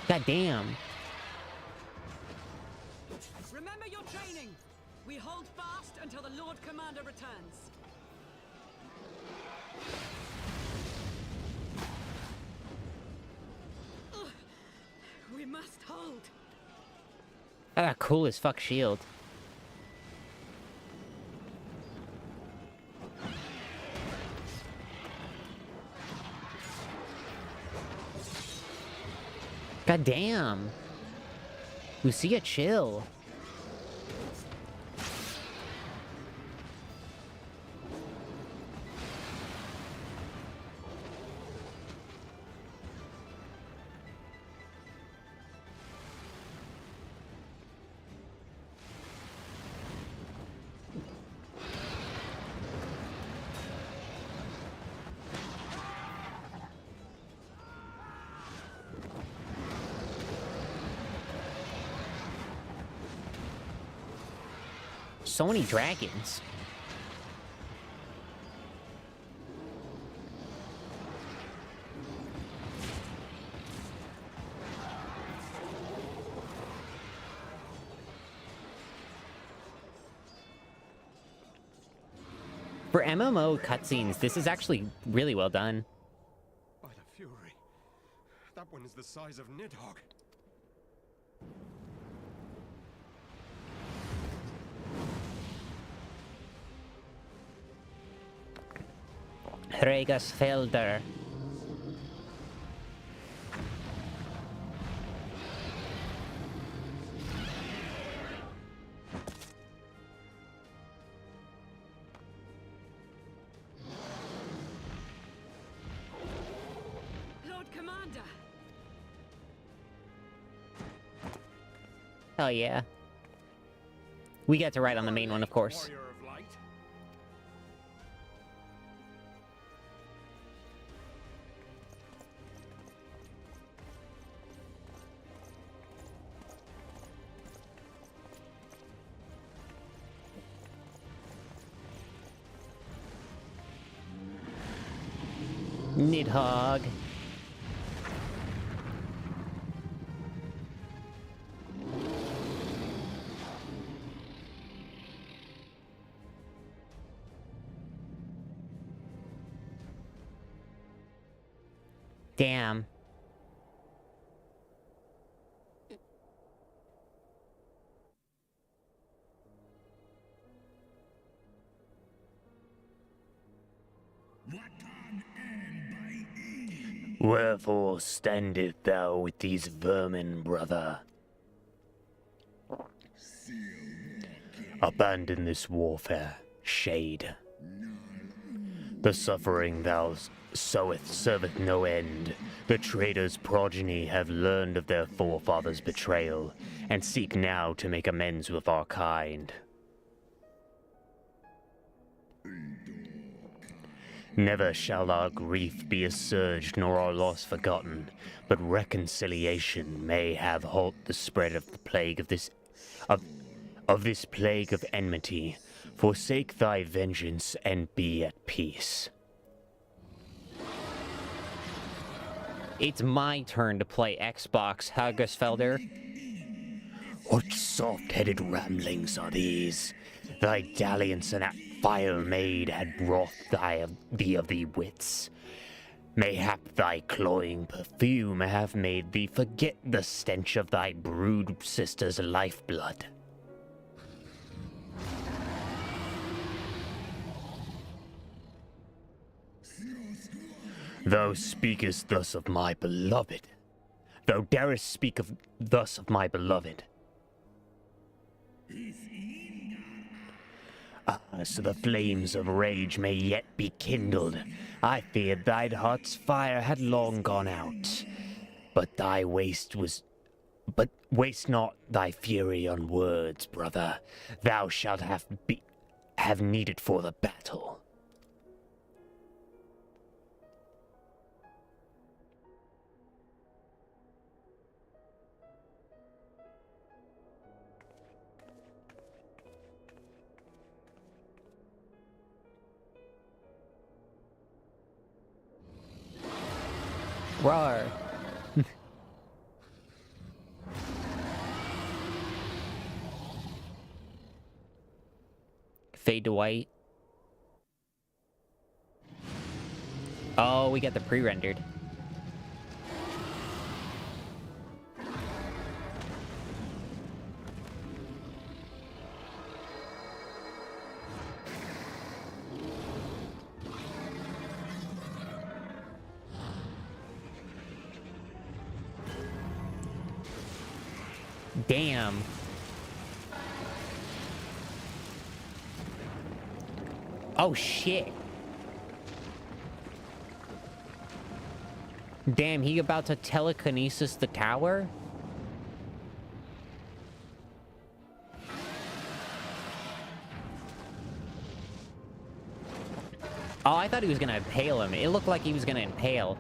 God damn. Remember your training. We hold fast until the Lord Commander returns. Ugh. We must hold. Ah, cool as fuck shield. God damn. Lucia, chill. So many dragons. For MMO cutscenes, this is actually really well done. By the Fury, that one is the size of Nidhogg. Regas Felder. Lord Commander. Hell yeah. We get to ride on the main one, of course. Warrior of light. Nidhogg. Damn. Wherefore standeth thou with these vermin, brother? Abandon this warfare, shade. The suffering thou soweth serveth no end. The traitor's progeny have learned of their forefathers' betrayal, and seek now to make amends with our kind. Never shall our grief be assuaged nor our loss forgotten, but reconciliation may have halt the spread of the plague of this plague of enmity. Forsake thy vengeance and be at peace. It's my turn to play Xbox, Hagusfelder. What soft-headed ramblings are these? Thy dalliance and that vile maid had wrought thee of thee wits. Mayhap thy cloying perfume have made thee forget the stench of thy brood sister's lifeblood. Thou speakest thus of my beloved. Thou darest speak thus of my beloved. So the flames of rage may yet be kindled. I feared thine heart's fire had long gone out. But waste not thy fury on words, brother. Thou shalt have needed for the battle. Roar. Fade to white. Oh, we got the pre-rendered. Damn. Oh shit. Damn, he about to telekinesis the tower? Oh, I thought he was gonna impale him. It looked like he was gonna impale.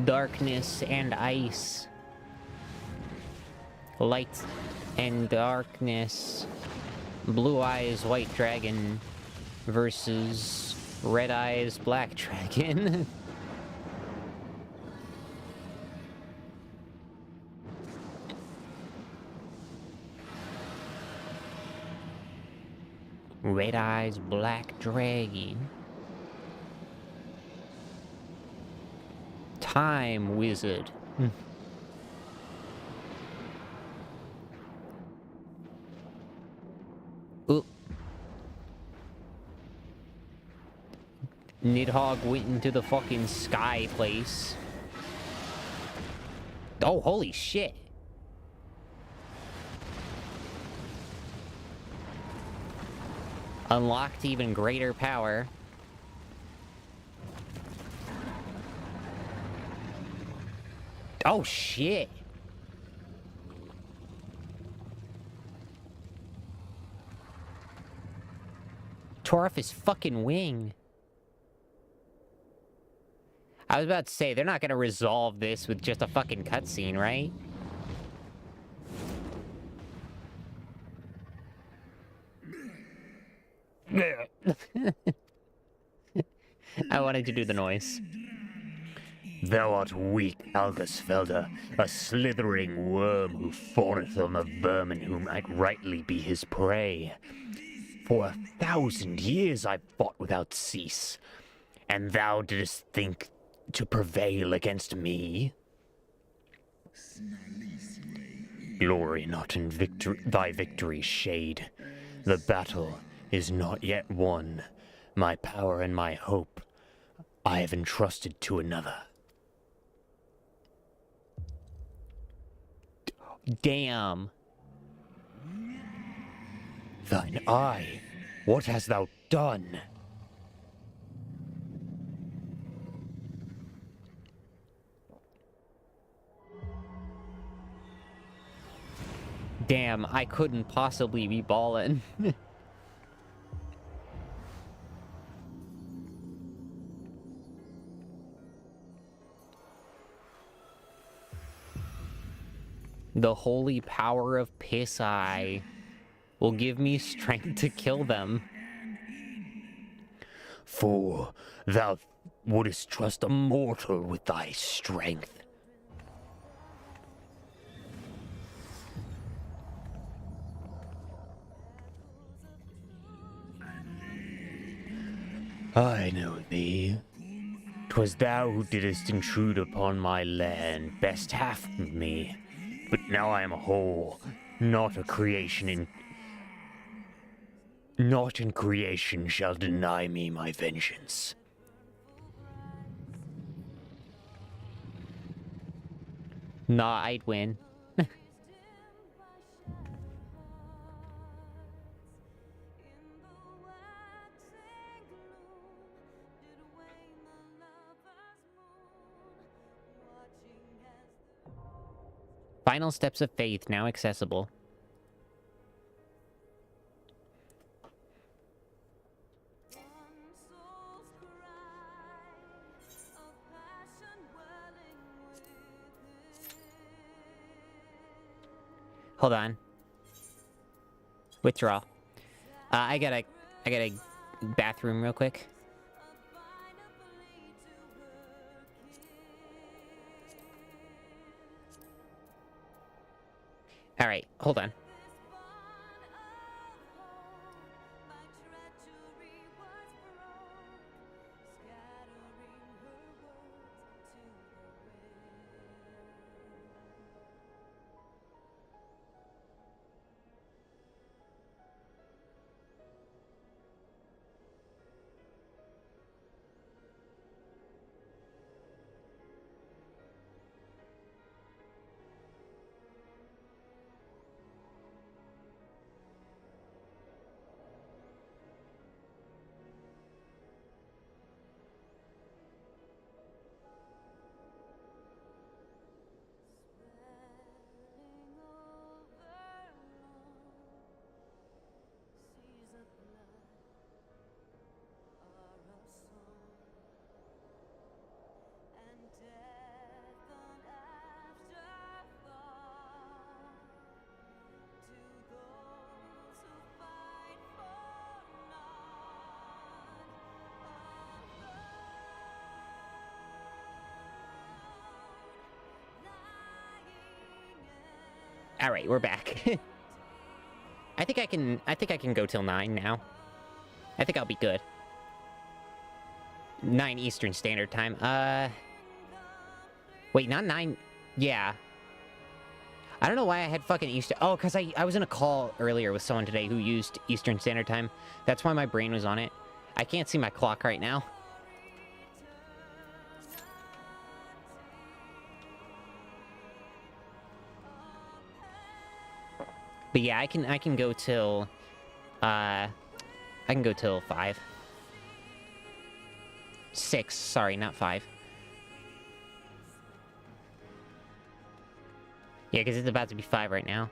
Darkness and ice. Light and darkness. Blue eyes, white dragon versus red eyes, black dragon. Red eyes, black dragon. Time wizard. Oop. Nidhogg went into the fucking sky place. Oh, holy shit. unlocked even greater power. Oh, shit. Tore off his fucking wing. I was about to say, they're not gonna resolve this with just a fucking cutscene, right? I wanted to do the noise. Thou art weak, Algasfelder, a slithering worm who fawneth on the vermin who might rightly be his prey. For 1,000 years I've fought without cease, and thou didst think to prevail against me? Glory not in thy victory's shade. The battle is not yet won. My power and my hope I have entrusted to another. Damn. Thine eye, what hast thou done? Damn, I couldn't possibly be ballin'. The holy power of Piss Eye will give me strength to kill them. For thou wouldst trust a mortal with thy strength. I know thee. 'Twas thou who didst intrude upon my land, best half of me. But now I am whole, not in creation shall deny me my vengeance. Nah, I'd win. Final Steps of Faith, now accessible. Hold on. Withdraw. I gotta bathroom real quick. All right, hold on. All right, we're back. I think I can go till 9 now. I think I'll be good. 9 Eastern Standard Time. Wait, not 9. Yeah. I don't know why I had fucking Eastern. Oh, because I was in a call earlier with someone today who used Eastern Standard Time. That's why my brain was on it. I can't see my clock right now. But yeah, I can go till I can go till 5. 6, sorry, not 5. Yeah, because it's about to be 5 right now.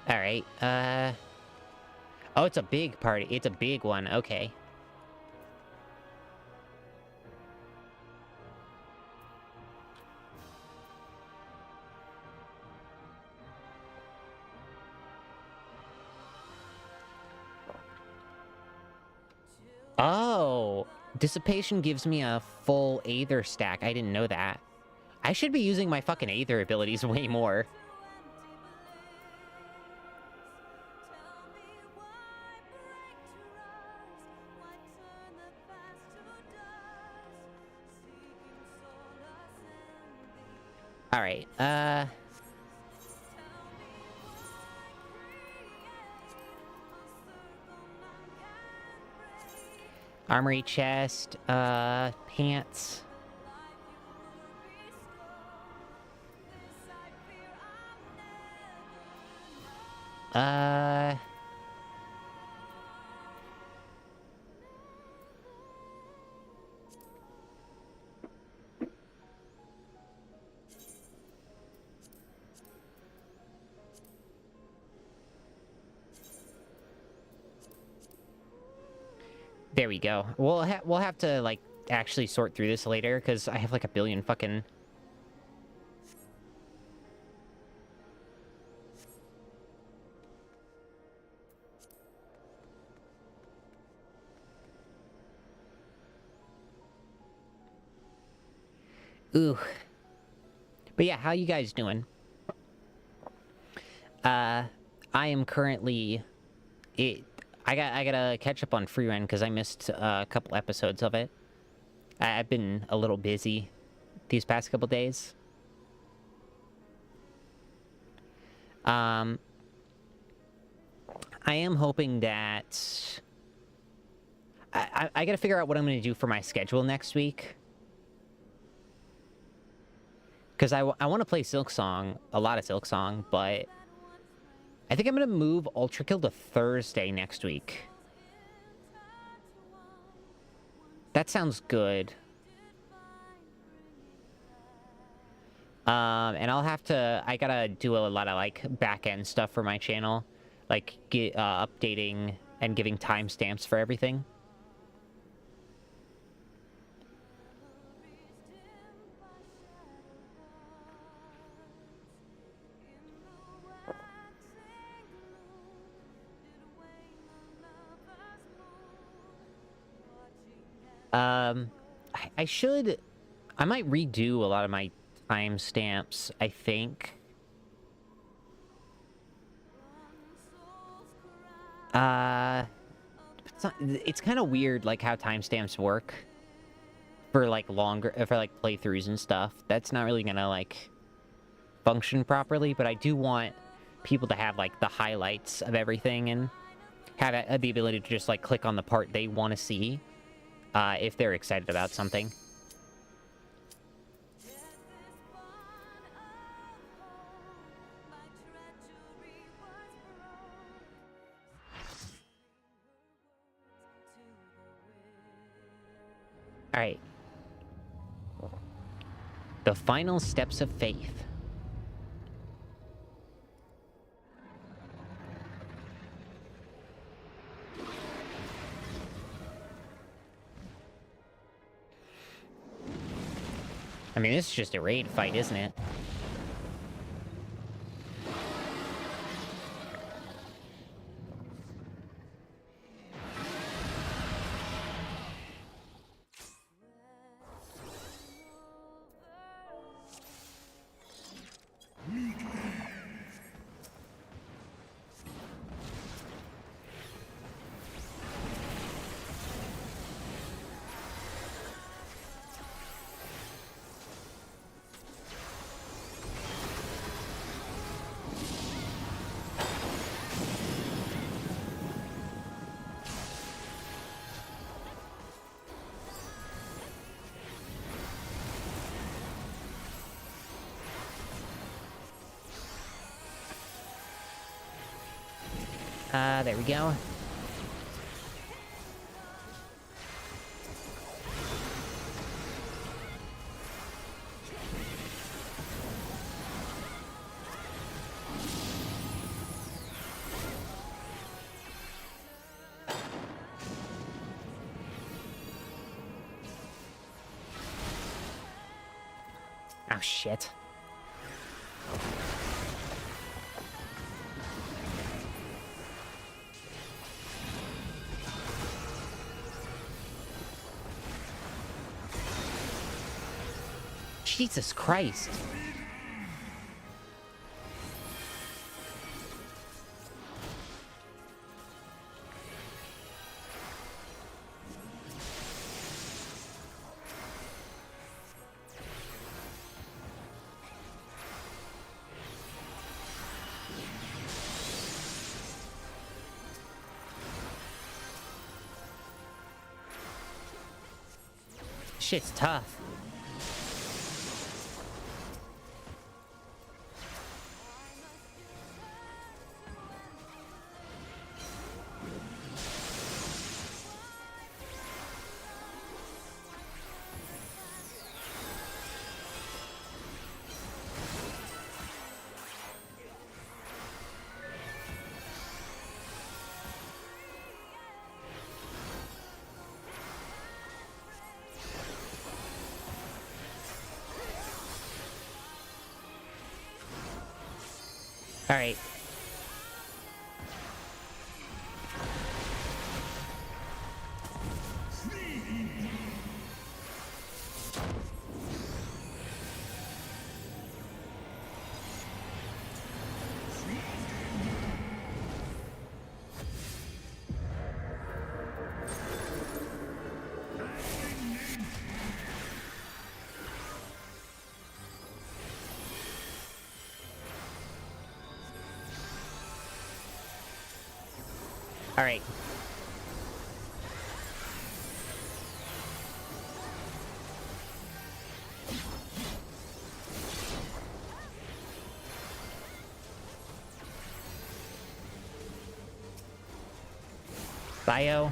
Alright, oh, it's a big party. It's a big one. Okay. Oh, Dissipation gives me a full Aether stack. I didn't know that. I should be using my fucking Aether abilities way more. Alright, armory chest, pants. There we go. We'll have to, like, actually sort through this later, because I have, like, a billion fucking... Ooh. But yeah, how you guys doing? I am currently... I gotta catch up on Free Run because I missed a couple episodes of it. I've been a little busy these past couple days. I am hoping that... I gotta figure out what I'm gonna do for my schedule next week. Because I want to play Silksong, a lot of Silksong, but... I think I'm going to move Ultra Kill to Thursday next week. That sounds good. And I'll have to... I gotta do a lot of, like, back-end stuff for my channel. Like, updating and giving timestamps for everything. I should... I might redo a lot of my timestamps, I think. It's kind of weird, like, how timestamps work. For, like, longer... For, like, playthroughs and stuff. That's not really gonna, like, function properly, but I do want people to have, like, the highlights of everything and have the ability to just, like, click on the part they want to see. If they're excited about something. Alright. The final steps of faith. I mean, this is just a raid fight, isn't it? There we go. Oh, shit. Jesus Christ. Shit's tough. All right. All right. Bio.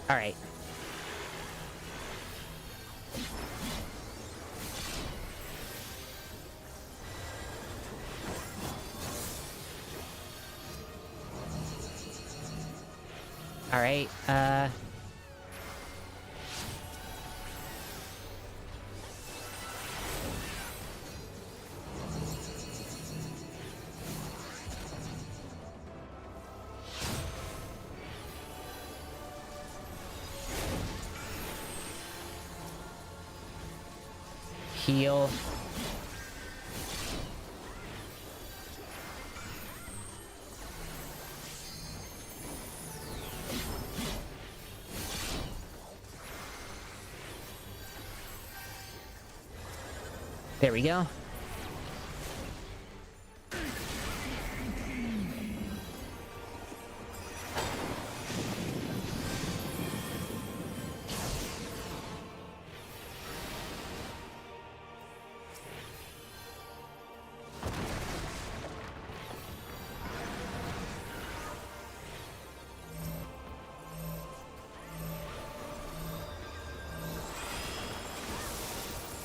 All right. All right. Heal. There we go.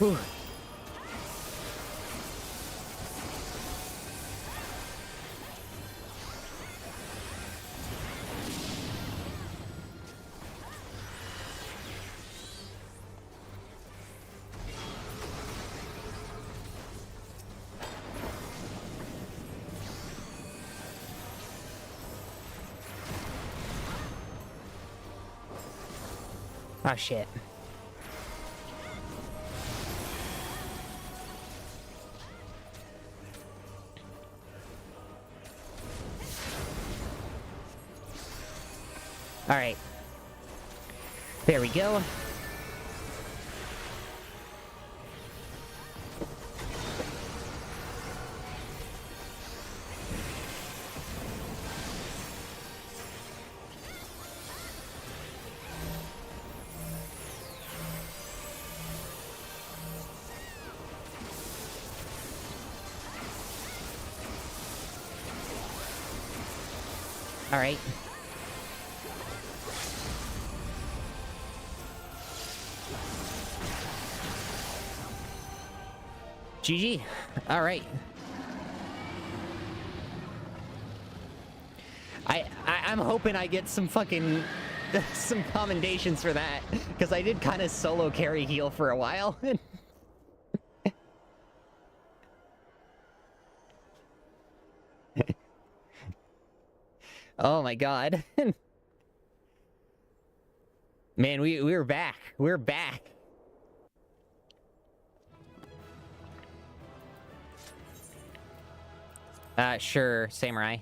Whew. Oh, shit. Alright. There we go. Alright. GG. Alright. I'm hoping I get some fucking some commendations for that, because I did kind of solo carry heal for a while. Oh my god. Man, we're back. We're back. Sure, samurai.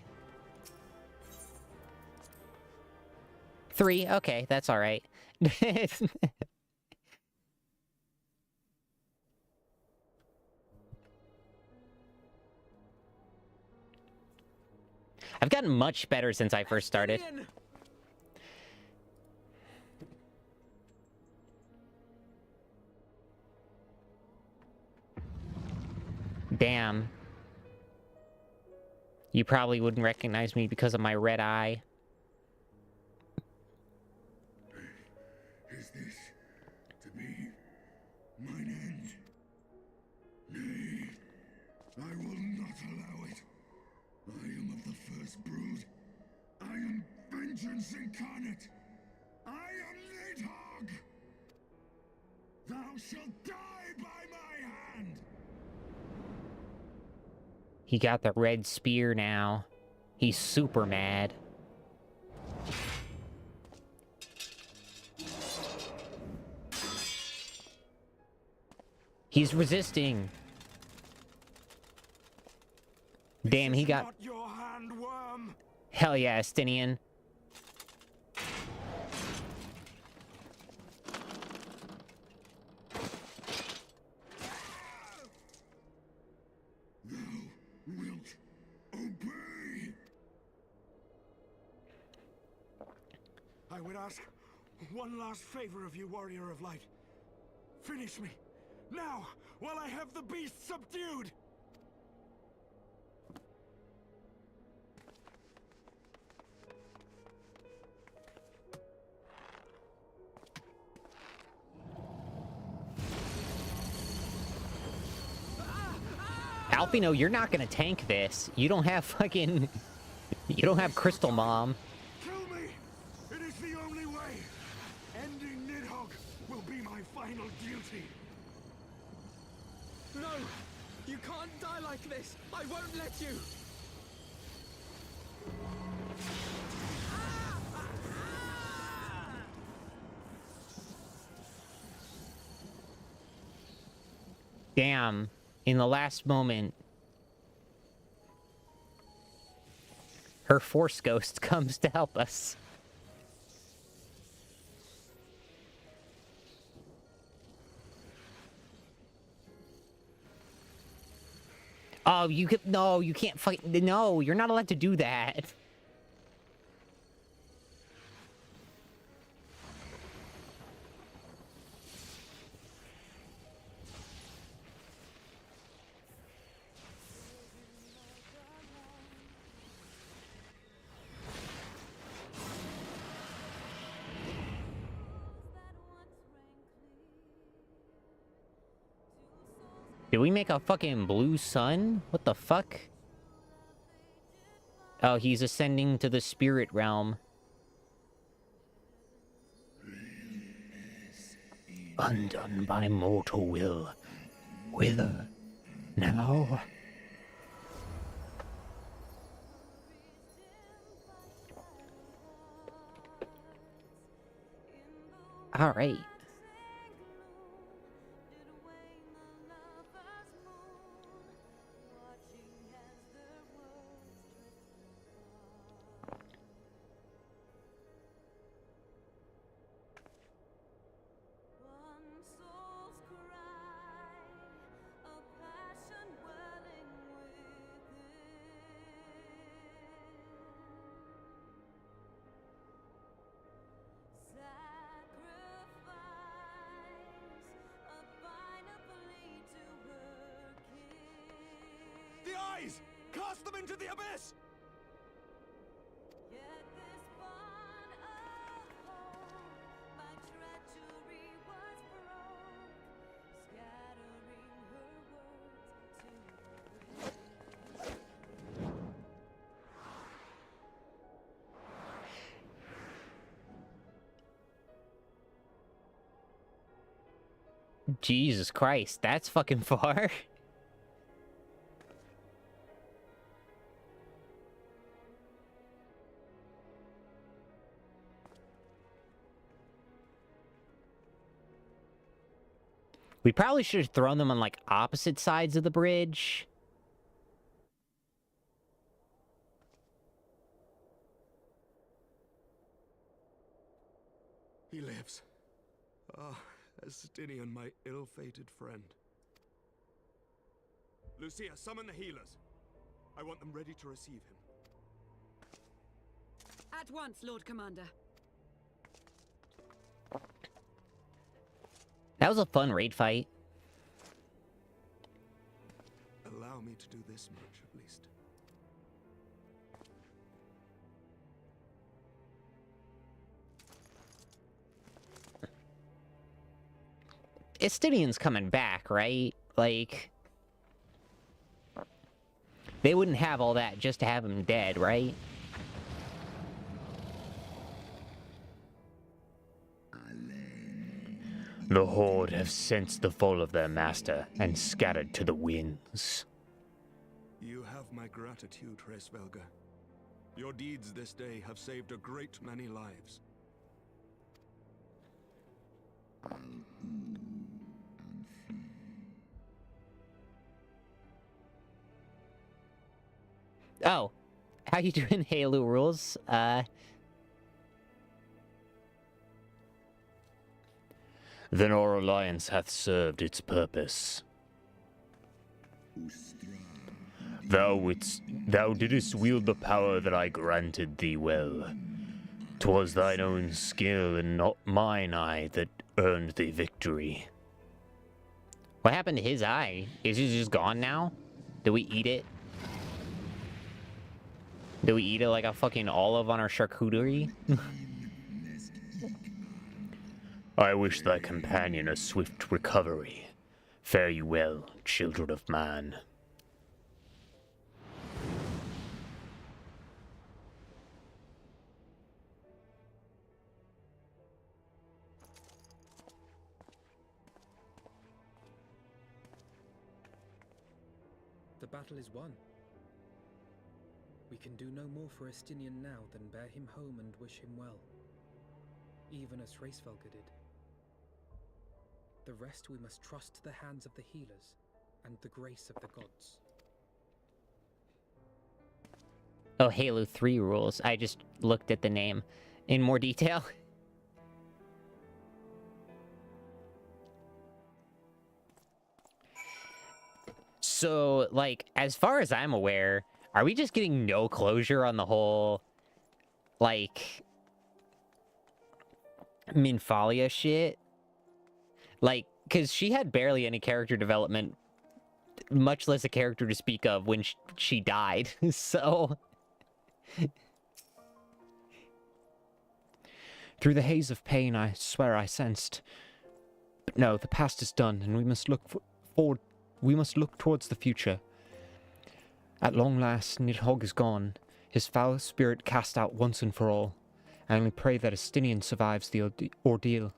3, okay, that's alright. I've gotten much better since I first started. Damn. You probably wouldn't recognize me because of my red eye. Is this to be mine end? Nay, I will not allow it. I am of the first brood. I am vengeance incarnate. I am Nidhogg. Thou shalt die by my hand. He got the red spear now. He's super mad. He's resisting. Damn, he got... Not your hand, worm. Hell yeah, Estinian. Wilt obey. I would ask one last favor of you, warrior of light. Finish me, now, while I have the beast subdued! Alfino, you're not gonna tank this. You don't have fucking... You don't have Crystal Mom. Kill me! It is the only way! Ending Nidhogg will be my final duty! No! You can't die like this! I won't let you! Damn. In the last moment, her Force Ghost comes to help us. Oh, you can... No, you can't fight... No, you're not allowed to do that. Did we make a fucking blue sun? What the fuck? Oh, he's ascending to the spirit realm. Undone by mortal will. Whither now? All right. The eyes! Cast them into the abyss! Jesus Christ, that's fucking far. We probably should have thrown them on, like, opposite sides of the bridge. He lives. Ah, Estinian, my ill-fated friend. Lucia, summon the healers. I want them ready to receive him. At once, Lord Commander. That was a fun raid fight. Allow me to do this much, at least. Estinian's coming back, right? Like, they wouldn't have all that just to have him dead, right? The Horde have sensed the fall of their master and scattered to the winds. You have my gratitude, Hraesvelga. Your deeds this day have saved a great many lives. Oh, how you doing, Halo Rules? Then our alliance hath served its purpose. Thou didst wield the power that I granted thee well. 'Twas thine own skill and not mine eye that earned thee victory. What happened to his eye? Is it just gone now? Did we eat it? Did we eat it like a fucking olive on our charcuterie? I wish thy companion a swift recovery. Fare you well, children of man. The battle is won. We can do no more for Estinian now than bear him home and wish him well, even as Hraesvelga did. The rest we must trust to the hands of the healers and the grace of the gods. Oh, Halo 3 rules. I just looked at the name in more detail. So, like, as far as I'm aware, are we just getting no closure on the whole, like, Minfalia shit? Like, because she had barely any character development, much less a character to speak of when she died, so... Through the haze of pain, I swear I sensed. But no, the past is done, and we must look forward. We must look towards the future. At long last, Nidhogg is gone, his foul spirit cast out once and for all. I only pray that Estinian survives the ordeal.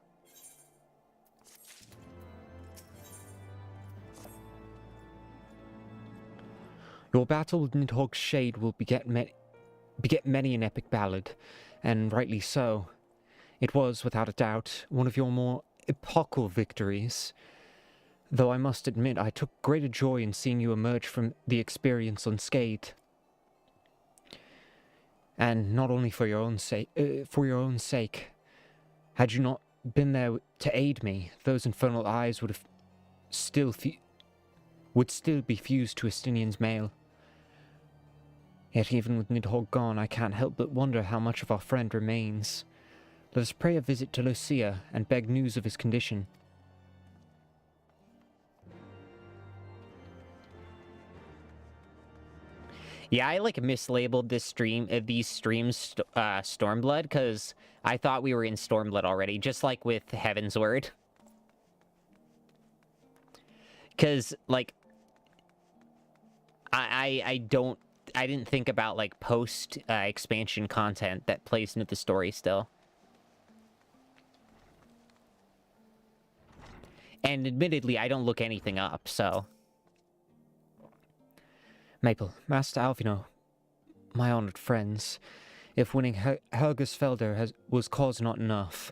Your battle with Nidhogg's shade will beget many an epic ballad, and rightly so. It was, without a doubt, one of your more epochal victories, though I must admit I took greater joy in seeing you emerge from the experience unscathed. And not only for your own sake, had you not been there to aid me, those infernal eyes would still be fused to Estinian's mail. Yet even with Nidhogg gone, I can't help but wonder how much of our friend remains. Let us pray a visit to Lucia and beg news of his condition. Yeah, I like mislabeled these streams Stormblood, because I thought we were in Stormblood already, just like with Heavensward. Because, like, I didn't think about, like, post expansion content that plays into the story still. And admittedly, I don't look anything up, so... Maple, Master Alvino, my honored friends, if winning Helgersfelder was cause not enough,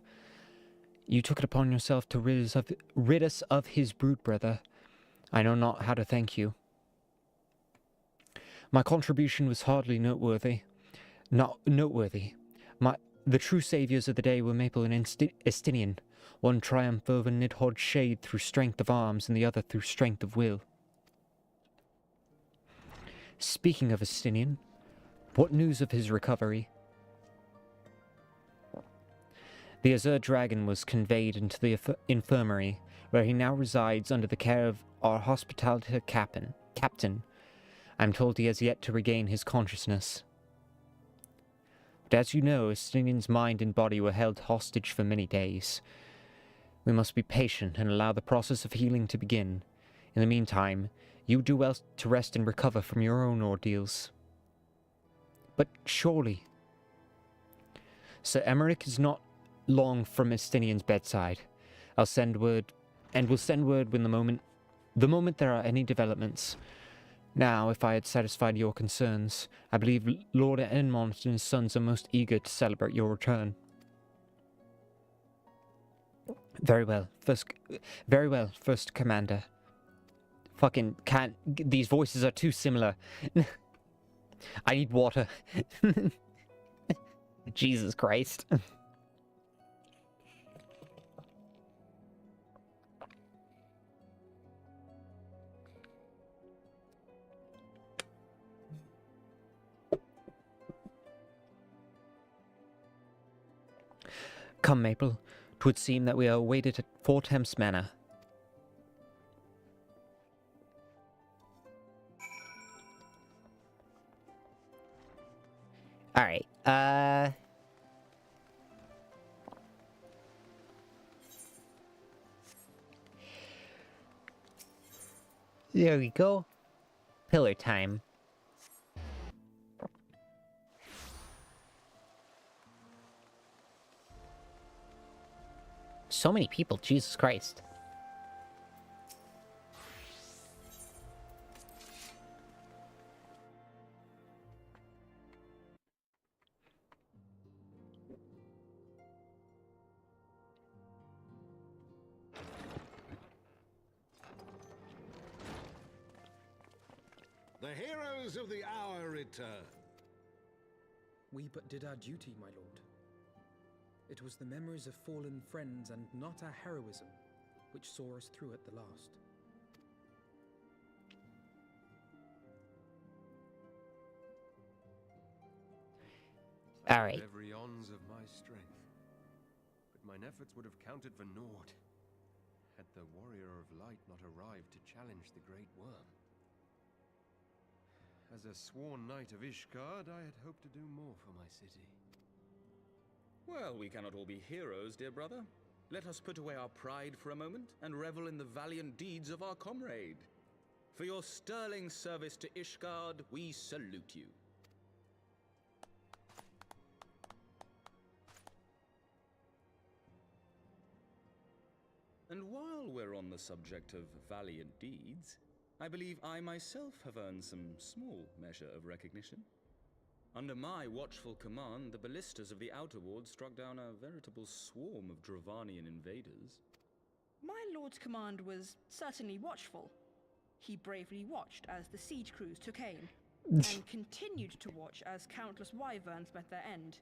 you took it upon yourself to rid us of his brood brother. I know not how to thank you. My contribution was hardly noteworthy. The true saviors of the day were Maple and Estinian. One triumph over Nidhogg's shade through strength of arms, and the other through strength of will. Speaking of Estinian, what news of his recovery? The Azure Dragon was conveyed into the infirmary, where he now resides under the care of our hospitality captain. I'm told he has yet to regain his consciousness. But as you know, Estinian's mind and body were held hostage for many days. We must be patient and allow the process of healing to begin. In the meantime, you do well to rest and recover from your own ordeals. But surely... Sir Emmerich is not long from Estinian's bedside. I'll send word, and will send word when the moment there are any developments. Now, if I had satisfied your concerns, I believe Lord Enmont and his sons are most eager to celebrate your return. Very well, First Commander. Fucking can't... These voices are too similar. I need water. Jesus Christ. Come, Maple. 'Twould seem that we are awaited at Fort Hemps Manor. Alright, there we go. Pillar time. So many people, Jesus Christ. The heroes of the hour return. We but did our duty, my lord. It was the memories of fallen friends and not our heroism which saw us through at the last. Alright. Every ounce of my strength, but mine efforts would have counted for naught had the warrior of light not arrived to challenge the great worm. As a sworn knight of Ishgard, I had hoped to do more for my city. Well, we cannot all be heroes, dear brother. Let us put away our pride for a moment and revel in the valiant deeds of our comrade. For your sterling service to Ishgard, we salute you. And while we're on the subject of valiant deeds, I believe I myself have earned some small measure of recognition. Under my watchful command, the ballistas of the Outer Ward struck down a veritable swarm of Dravanian invaders. My lord's command was certainly watchful. He bravely watched as the siege crews took aim, and continued to watch as countless wyverns met their end.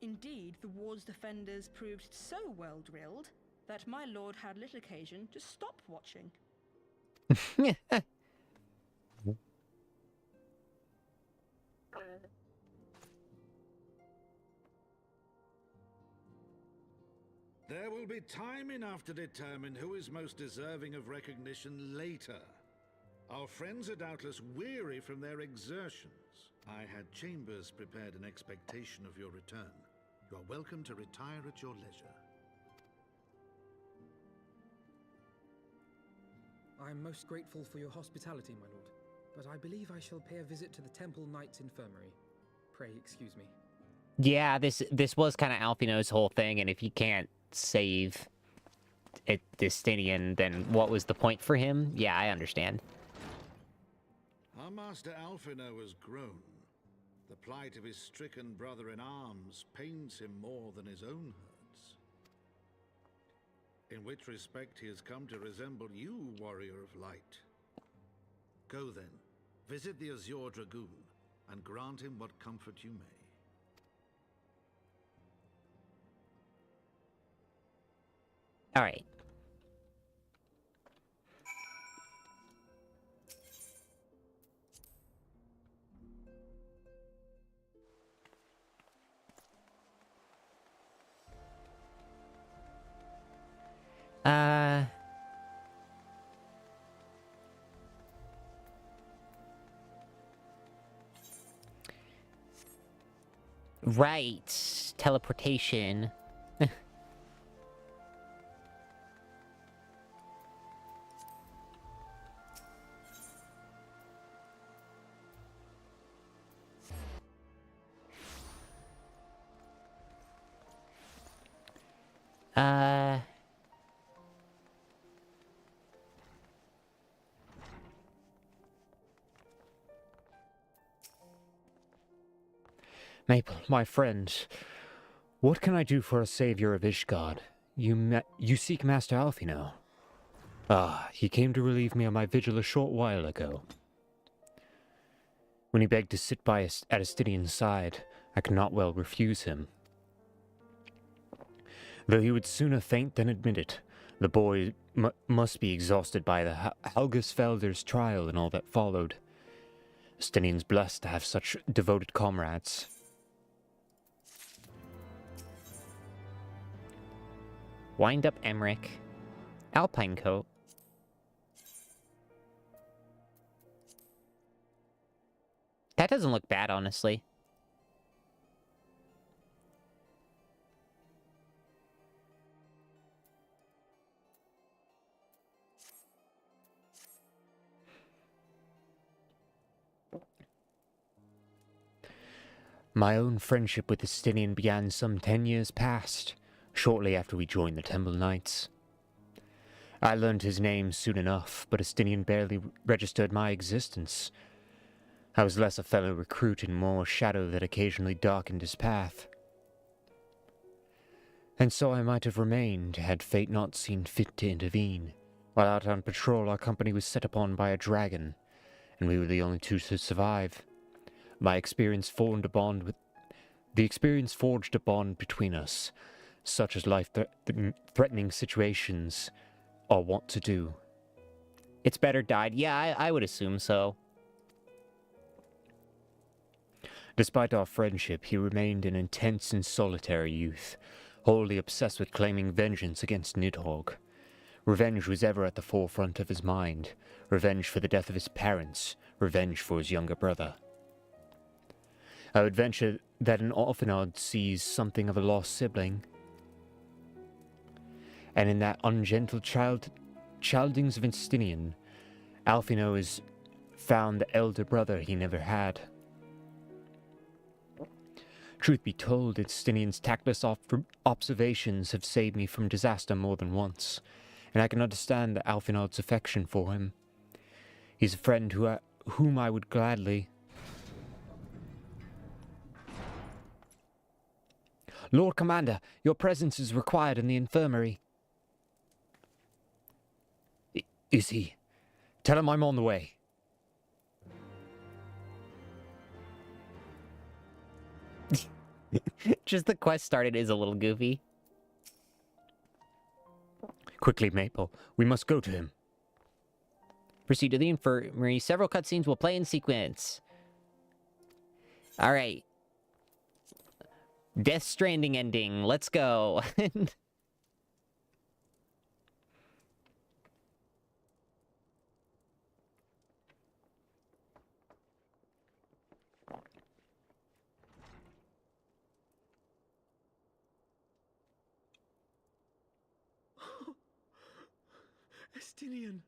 Indeed, the ward's defenders proved so well drilled that my lord had little occasion to stop watching. There will be time enough to determine who is most deserving of recognition later. Our friends are doubtless weary from their exertions. I had chambers prepared in expectation of your return. You are welcome to retire at your leisure. I am most grateful for your hospitality, my lord, but I believe I shall pay a visit to the Temple Knight's Infirmary. Pray excuse me. Yeah, this was kind of Alphino's whole thing, and if he can't save Destinian, then what was the point for him? Yeah, I understand. Our master Alphino has grown. The plight of his stricken brother-in-arms pains him more than his own hurts. In which respect he has come to resemble you, warrior of light. Go then, visit the Azure Dragoon, and grant him what comfort you may. All right. Right. Teleportation. Maple, my friend, what can I do for a savior of Ishgard? You seek Master Alphino. Ah, he came to relieve me of my vigil a short while ago. When he begged to sit by at Estinian's side, I could not well refuse him. Though he would sooner faint than admit it, the boy must be exhausted by the Helgesfelder's trial and all that followed. Estinian's blessed to have such devoted comrades. Wind up Emmerich. Alpine coat. That doesn't look bad, honestly. My own friendship with Estinian began some 10 years past, shortly after we joined the Temple Knights. I learned his name soon enough, but Estinian barely registered my existence. I was less a fellow recruit and more a shadow that occasionally darkened his path. And so I might have remained, had fate not seen fit to intervene. While out on patrol, our company was set upon by a dragon, and we were the only two to survive. The experience forged a bond between us, such as life-threatening situations are wont to do. It's better died. Yeah, I would assume so. Despite our friendship, he remained an intense and solitary youth, wholly obsessed with claiming vengeance against Nidhogg. Revenge was ever at the forefront of his mind. Revenge for the death of his parents. Revenge for his younger brother. I would venture that an Orphanod sees something of a lost sibling. And in that ungentle childings of Estinian, Alphino has found the elder brother he never had. Truth be told, Estinian's tactless observations have saved me from disaster more than once, and I can understand Alphinod's affection for him. He's a friend whom I would gladly... Lord Commander, your presence is required in the infirmary. Is he? Tell him I'm on the way. Just the quest started is a little goofy. Quickly, Maple. We must go to him. Proceed to the infirmary. Several cutscenes will play in sequence. Alright. Death Stranding ending. Let's go. Estinian.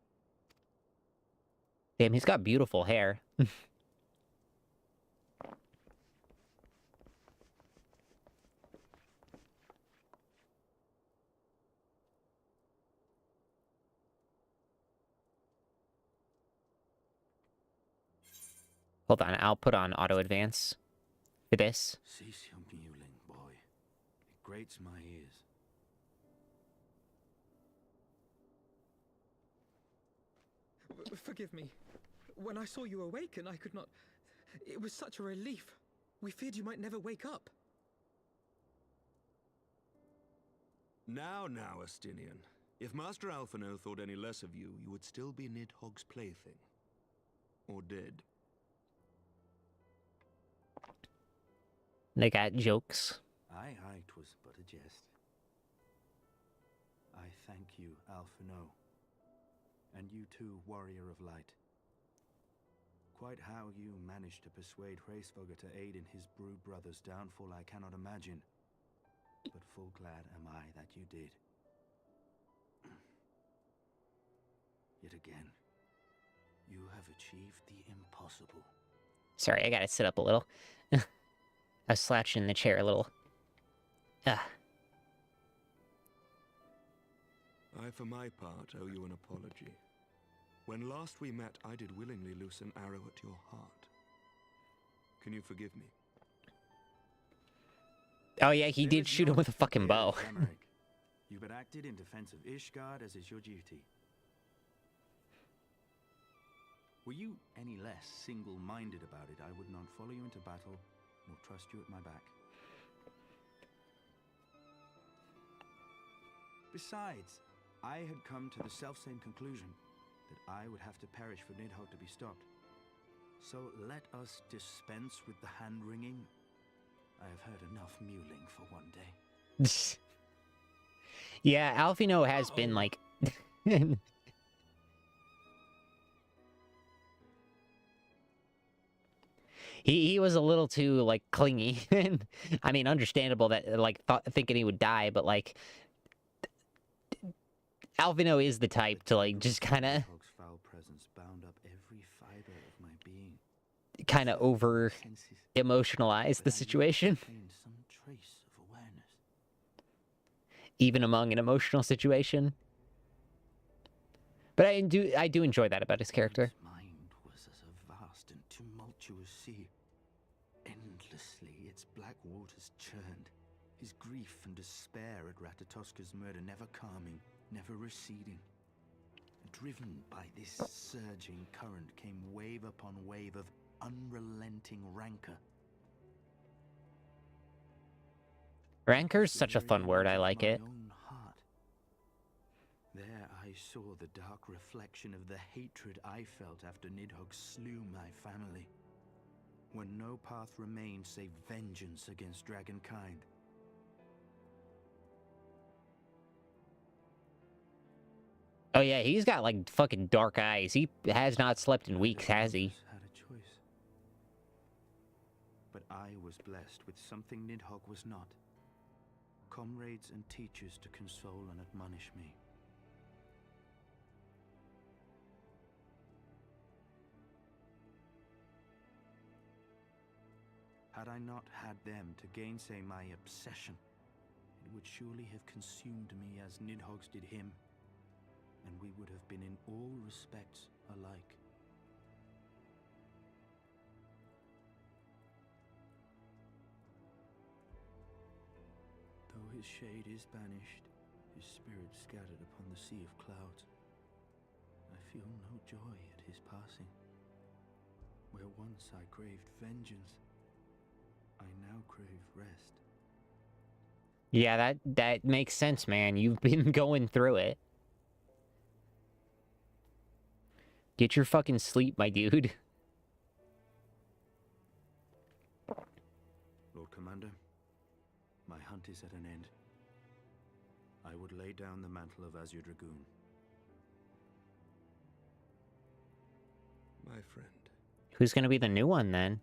Damn, he's got beautiful hair. Hold on, I'll put on auto advance for this. Cease your mewling, boy. It grates my ears. Forgive me. When I saw you awaken, I could not... It was such a relief. We feared you might never wake up. Now, Estinian. If Master Alphino thought any less of you, you would still be Nidhogg's plaything. Or dead. They got jokes. Aye, 'twas but a jest. I thank you, Alphino. And you too, Warrior of Light. Quite how you managed to persuade Hraesvelgr to aid in his brood brother's downfall I cannot imagine. But full glad am I that you did. Yet again, you have achieved the impossible. Sorry, I gotta sit up a little. I was slouching in the chair a little. I, for my part, owe you an apology. When last we met, I did willingly loose an arrow at your heart. Can you forgive me? Oh yeah, he did shoot him with a fucking bow. You but acted in defense of Ishgard as is your duty. Were you any less single-minded about it, I would not follow you into battle, nor trust you at my back. Besides, I had come to the self-same conclusion, that I would have to perish for Nidhogg to be stopped. So let us dispense with the hand-wringing. I have heard enough mewling for one day. Yeah, Alphino has been like... He was a little too, like, clingy. I mean, understandable that, like, thinking he would die, but, like... Alphino is the type to, like, just kind of... kind of over-emotionalize the situation. Even among an emotional situation. But I do enjoy that about his character. His mind was as a vast and tumultuous sea. Endlessly its black waters churned. His grief and despair at Ratatoska's murder never calming, never receding. Driven by this surging current came wave upon wave of unrelenting rancor. Rancor's such a fun word, I like it. There I saw the dark reflection of the hatred I felt after Nidhogg slew my family. When no path remained save vengeance against dragonkind. Oh yeah, he's got like fucking dark eyes. He has not slept in weeks, has he? Had a choice. But I was blessed with something Nidhogg was not. Comrades and teachers to console and admonish me. Had I not had them to gainsay my obsession, it would surely have consumed me as Nidhogg's did him, and we would have been in all respects alike. shade is banished, his spirit scattered upon the sea of clouds. I feel no joy at his passing. Where once I craved vengeance, I now crave rest. Yeah, that makes sense, man. You've been going through it. Get your fucking sleep, my dude. Lord Commander, my hunt is at an end. I would lay down the mantle of Azure Dragoon. My friend. Who's gonna be the new one, then?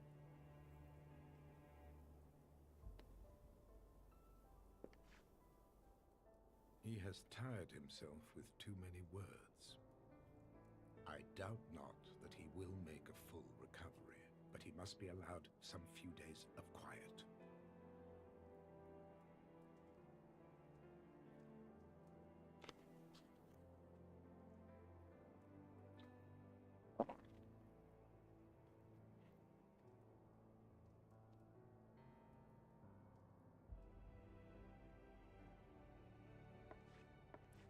He has tired himself with too many words. I doubt not that he will make a full recovery, but he must be allowed some few days of quiet.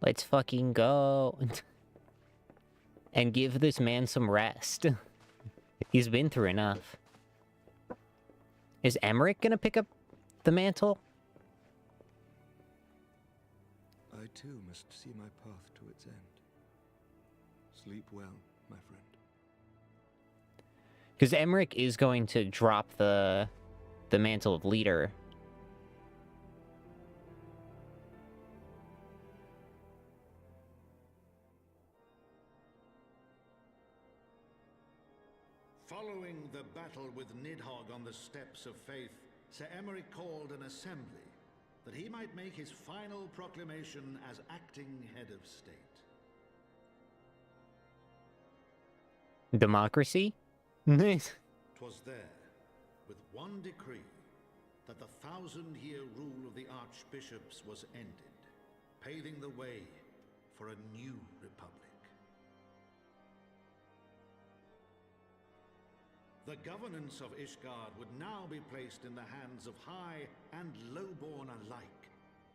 Let's fucking go. And give this man some rest. He's been through enough. Is Emmerich gonna pick up the mantle? I too must see my path to its end. Sleep well, my friend. Because Emmerich is going to drop the mantle of leader. Following the battle with Nidhogg on the Steps of Faith, Sir Emmerich called an assembly that he might make his final proclamation as acting head of state. Democracy? 'Twas there, with one decree, that the 1,000-year rule of the archbishops was ended, paving the way for a new republic. The governance of Ishgard would now be placed in the hands of high and lowborn alike,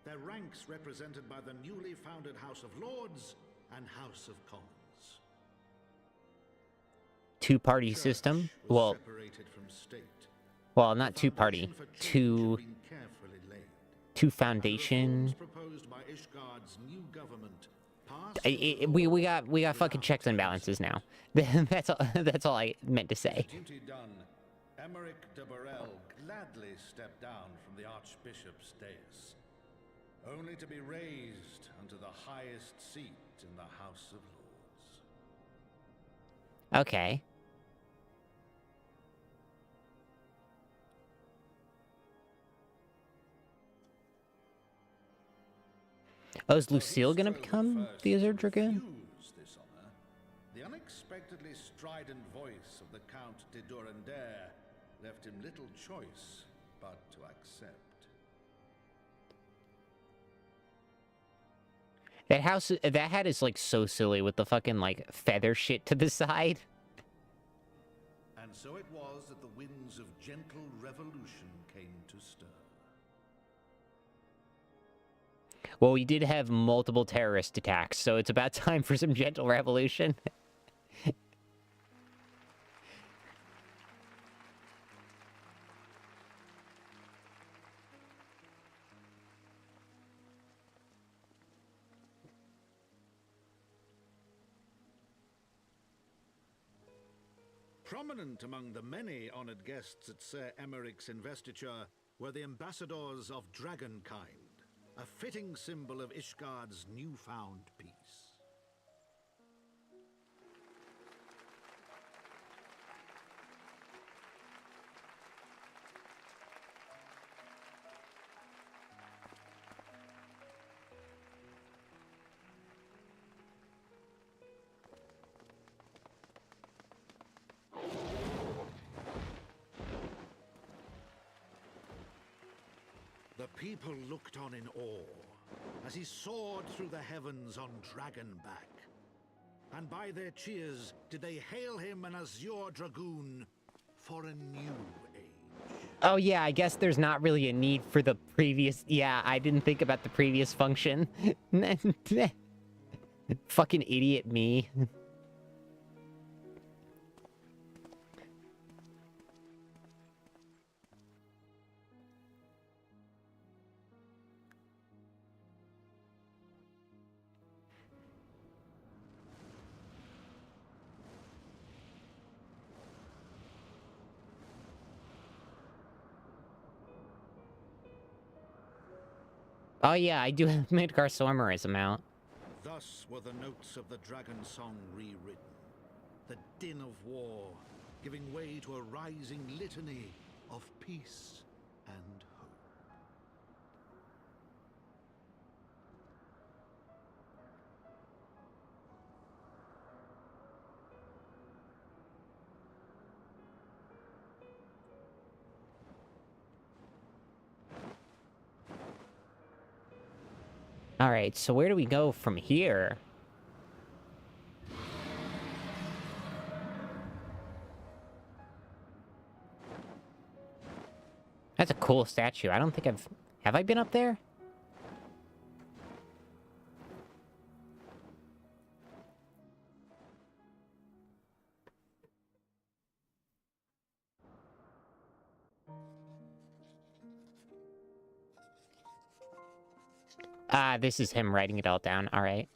their ranks represented by the newly founded House of Lords and House of Commons. Two-party system? Well, Separated from state. well, not two-party. Two foundation. Proposed by Ishgard's new government. We got fucking checks and balances now. That's all I meant to say. Duty done, Emmerich de Burrell gladly stepped down from the Archbishop's dais, only to be raised unto the highest seat in the House of Lords. Okay. Oh, is Lucille gonna become the Azure Dragoon? This honor, the unexpectedly strident voice of the Count de Durandare left him little choice but to accept. That hat is like so silly with the fucking like feather shit to the side. And so it was that the winds of gentle revolution came to stir. Well, we did have multiple terrorist attacks, so it's about time for some gentle revolution. Prominent among the many honored guests at Sir Emmerich's investiture were the ambassadors of Dragonkind, a fitting symbol of Ishgard's newfound peace. The people looked on in awe as he soared through the heavens on Dragonback. And by their cheers did they hail him an Azure Dragoon for a new age. Oh yeah, I guess there's not really a need for the previous... Yeah, I didn't think about the previous function. Fucking idiot me. Oh yeah, I do have Midgar Sormerism out. Thus were the notes of the dragon song rewritten. The din of war, giving way to a rising litany of peace and hope. Alright, so where do we go from here? That's a cool statue. I don't think I've... Have I been up there? Ah, this is him writing it all down. Alright.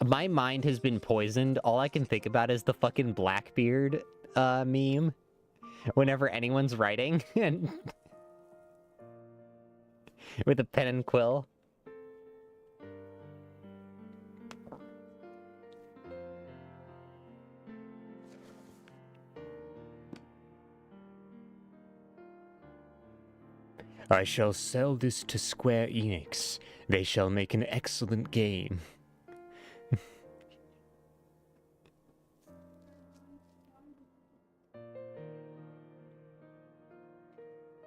My mind has been poisoned. All I can think about is the fucking Blackbeard meme. Whenever anyone's writing and with a pen and quill. I shall sell this to Square Enix. They shall make an excellent game.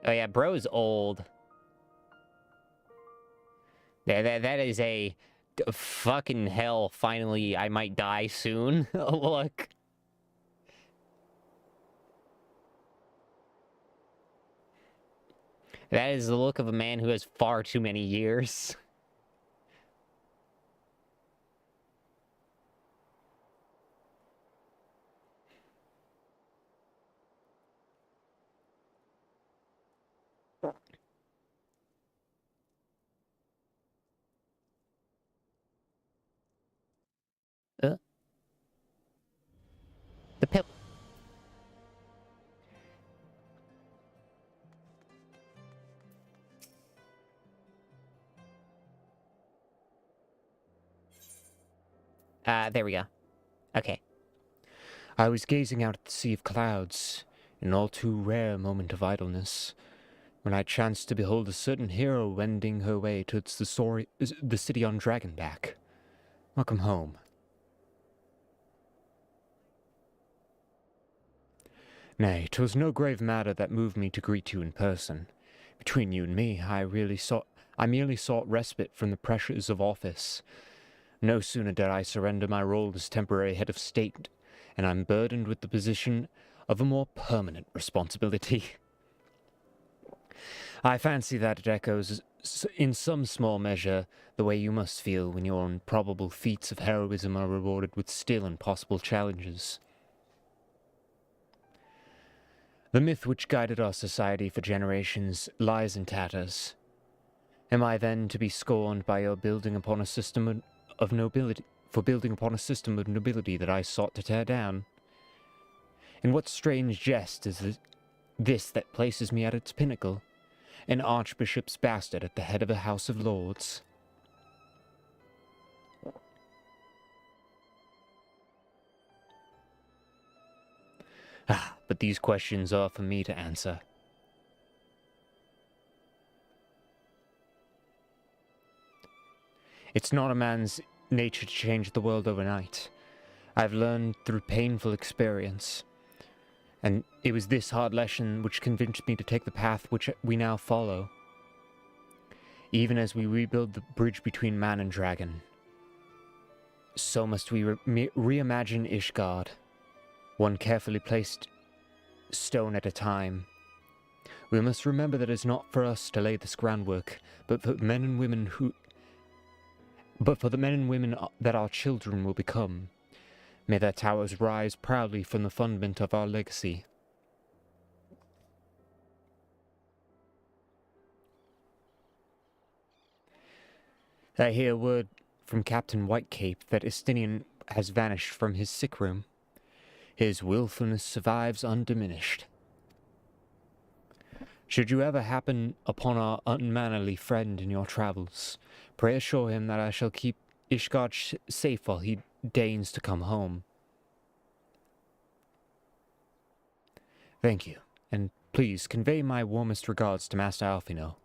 Oh yeah, bro's old. That is a... Fucking hell, finally I might die soon. Look. That is the look of a man who has far too many years. The pill. There we go. Okay. I was gazing out at the sea of clouds, an all too rare moment of idleness, when I chanced to behold a certain hero wending her way towards the city on Dragonback. Welcome home. Nay, 'twas no grave matter that moved me to greet you in person. Between you and me, I merely sought respite from the pressures of office. No sooner did I surrender my role as temporary head of state, and I'm burdened with the position of a more permanent responsibility. I fancy that it echoes, in some small measure, the way you must feel when your improbable feats of heroism are rewarded with still impossible challenges. The myth which guided our society for generations lies in tatters. Am I then to be scorned by your building upon a system of nobility, that I sought to tear down? And what strange jest is this that places me at its pinnacle, an archbishop's bastard at the head of a house of lords? But these questions are for me to answer. It's not a man's nature to change the world overnight. I've learned through painful experience, and it was this hard lesson which convinced me to take the path which we now follow, even as we rebuild the bridge between man and dragon. So must we reimagine Ishgard, one carefully placed stone at a time. We must remember that it is not for us to lay this groundwork, but for the men and women that our children will become. May their towers rise proudly from the fundament of our legacy. I hear word from Captain Whitecape that Estinian has vanished from his sick room. His willfulness survives undiminished. Should you ever happen upon our unmannerly friend in your travels, pray assure him that I shall keep Ishgard safe while he deigns to come home. Thank you, and please convey my warmest regards to Master Alfino.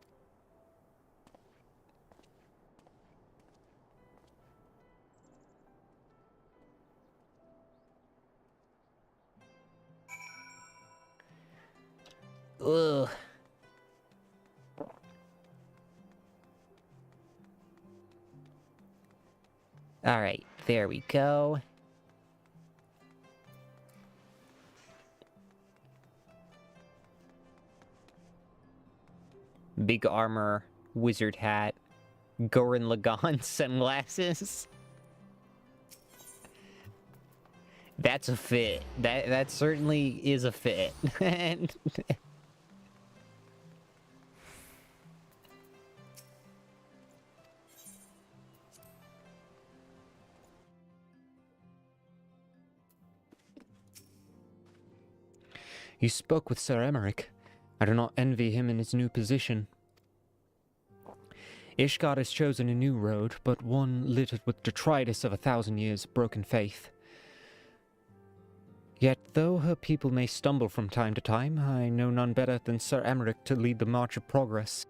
Ugh. Alright, there we go. Big armor, wizard hat, Goran Lagann sunglasses. That's a fit. That certainly is a fit. You spoke with Sir Emmerich. I do not envy him in his new position. Ishgard has chosen a new road, but one littered with detritus of 1,000 years of broken faith. Yet, though her people may stumble from time to time, I know none better than Sir Emmerich to lead the march of progress.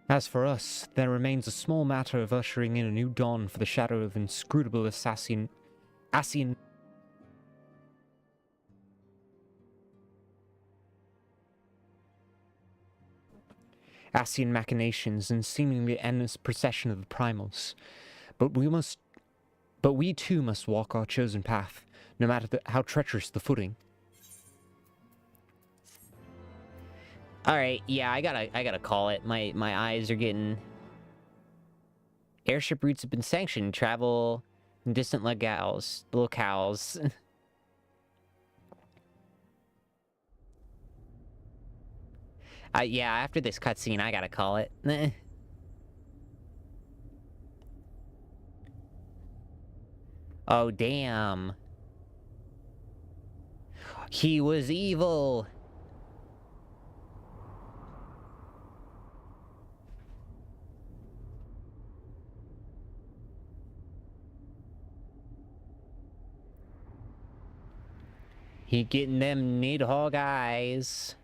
As for us, there remains a small matter of ushering in a new dawn for the shadow of inscrutable Ascian machinations and seemingly endless procession of the primals. But we too must walk our chosen path, no matter how treacherous the footing. Alright, yeah, I gotta call it. My eyes are getting... Airship routes have been sanctioned. Travel in distant locales. Yeah, after this cutscene, I gotta call it. Oh, damn. He was evil. He getting them Nidhogg eyes.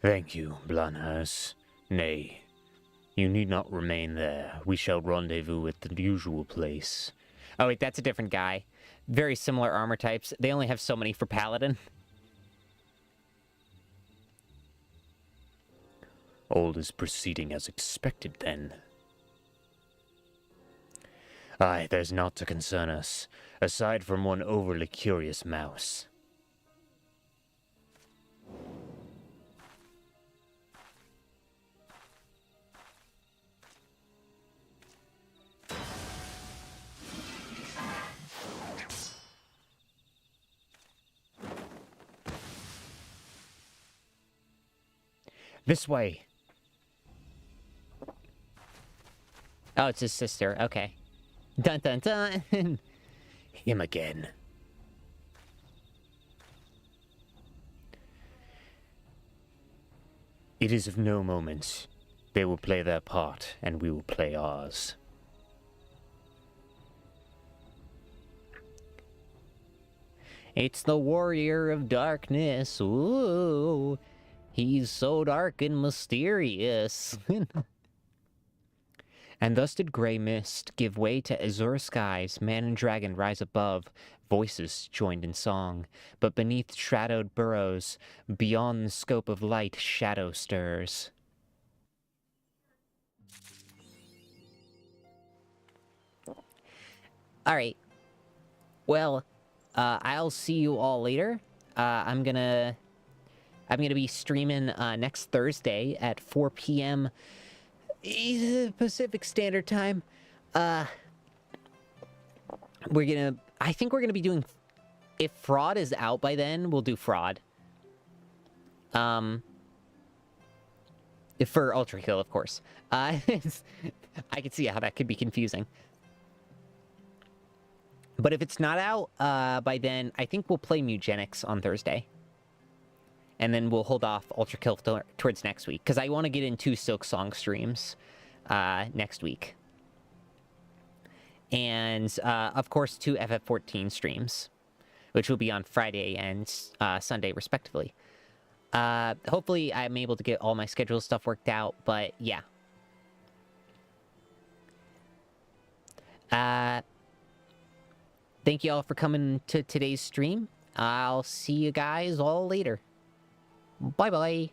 Thank you, Blanhurst. Nay, you need not remain there. We shall rendezvous at the usual place. Oh wait, that's a different guy. Very similar armor types. They only have so many for Paladin. All is proceeding as expected, then. Aye, there's naught to concern us, aside from one overly curious mouse. This way. Oh, it's his sister. Okay. Dun dun dun. Him again. It is of no moment. They will play their part, and we will play ours. It's the Warrior of Darkness. Ooh. He's so dark and mysterious. And thus did grey mist give way to azure skies, man and dragon rise above, voices joined in song. But beneath shadowed burrows, beyond the scope of light, shadow stirs. Alright. Well, I'll see you all later. I'm gonna be streaming next Thursday at 4 p.m. Pacific Standard Time. I think we're gonna be doing, if Fraud is out by then, we'll do Fraud. If for Ultra Kill, of course. I can see how that could be confusing. But if it's not out by then, I think we'll play Mugenics on Thursday. And then we'll hold off Ultra Kill towards next week. Because I want to get in 2 Silk Song streams next week. And, of course, 2 FF14 streams. Which will be on Friday and Sunday, respectively. Hopefully, I'm able to get all my schedule stuff worked out. But, yeah. Thank you all for coming to today's stream. I'll see you guys all later. Bye-bye.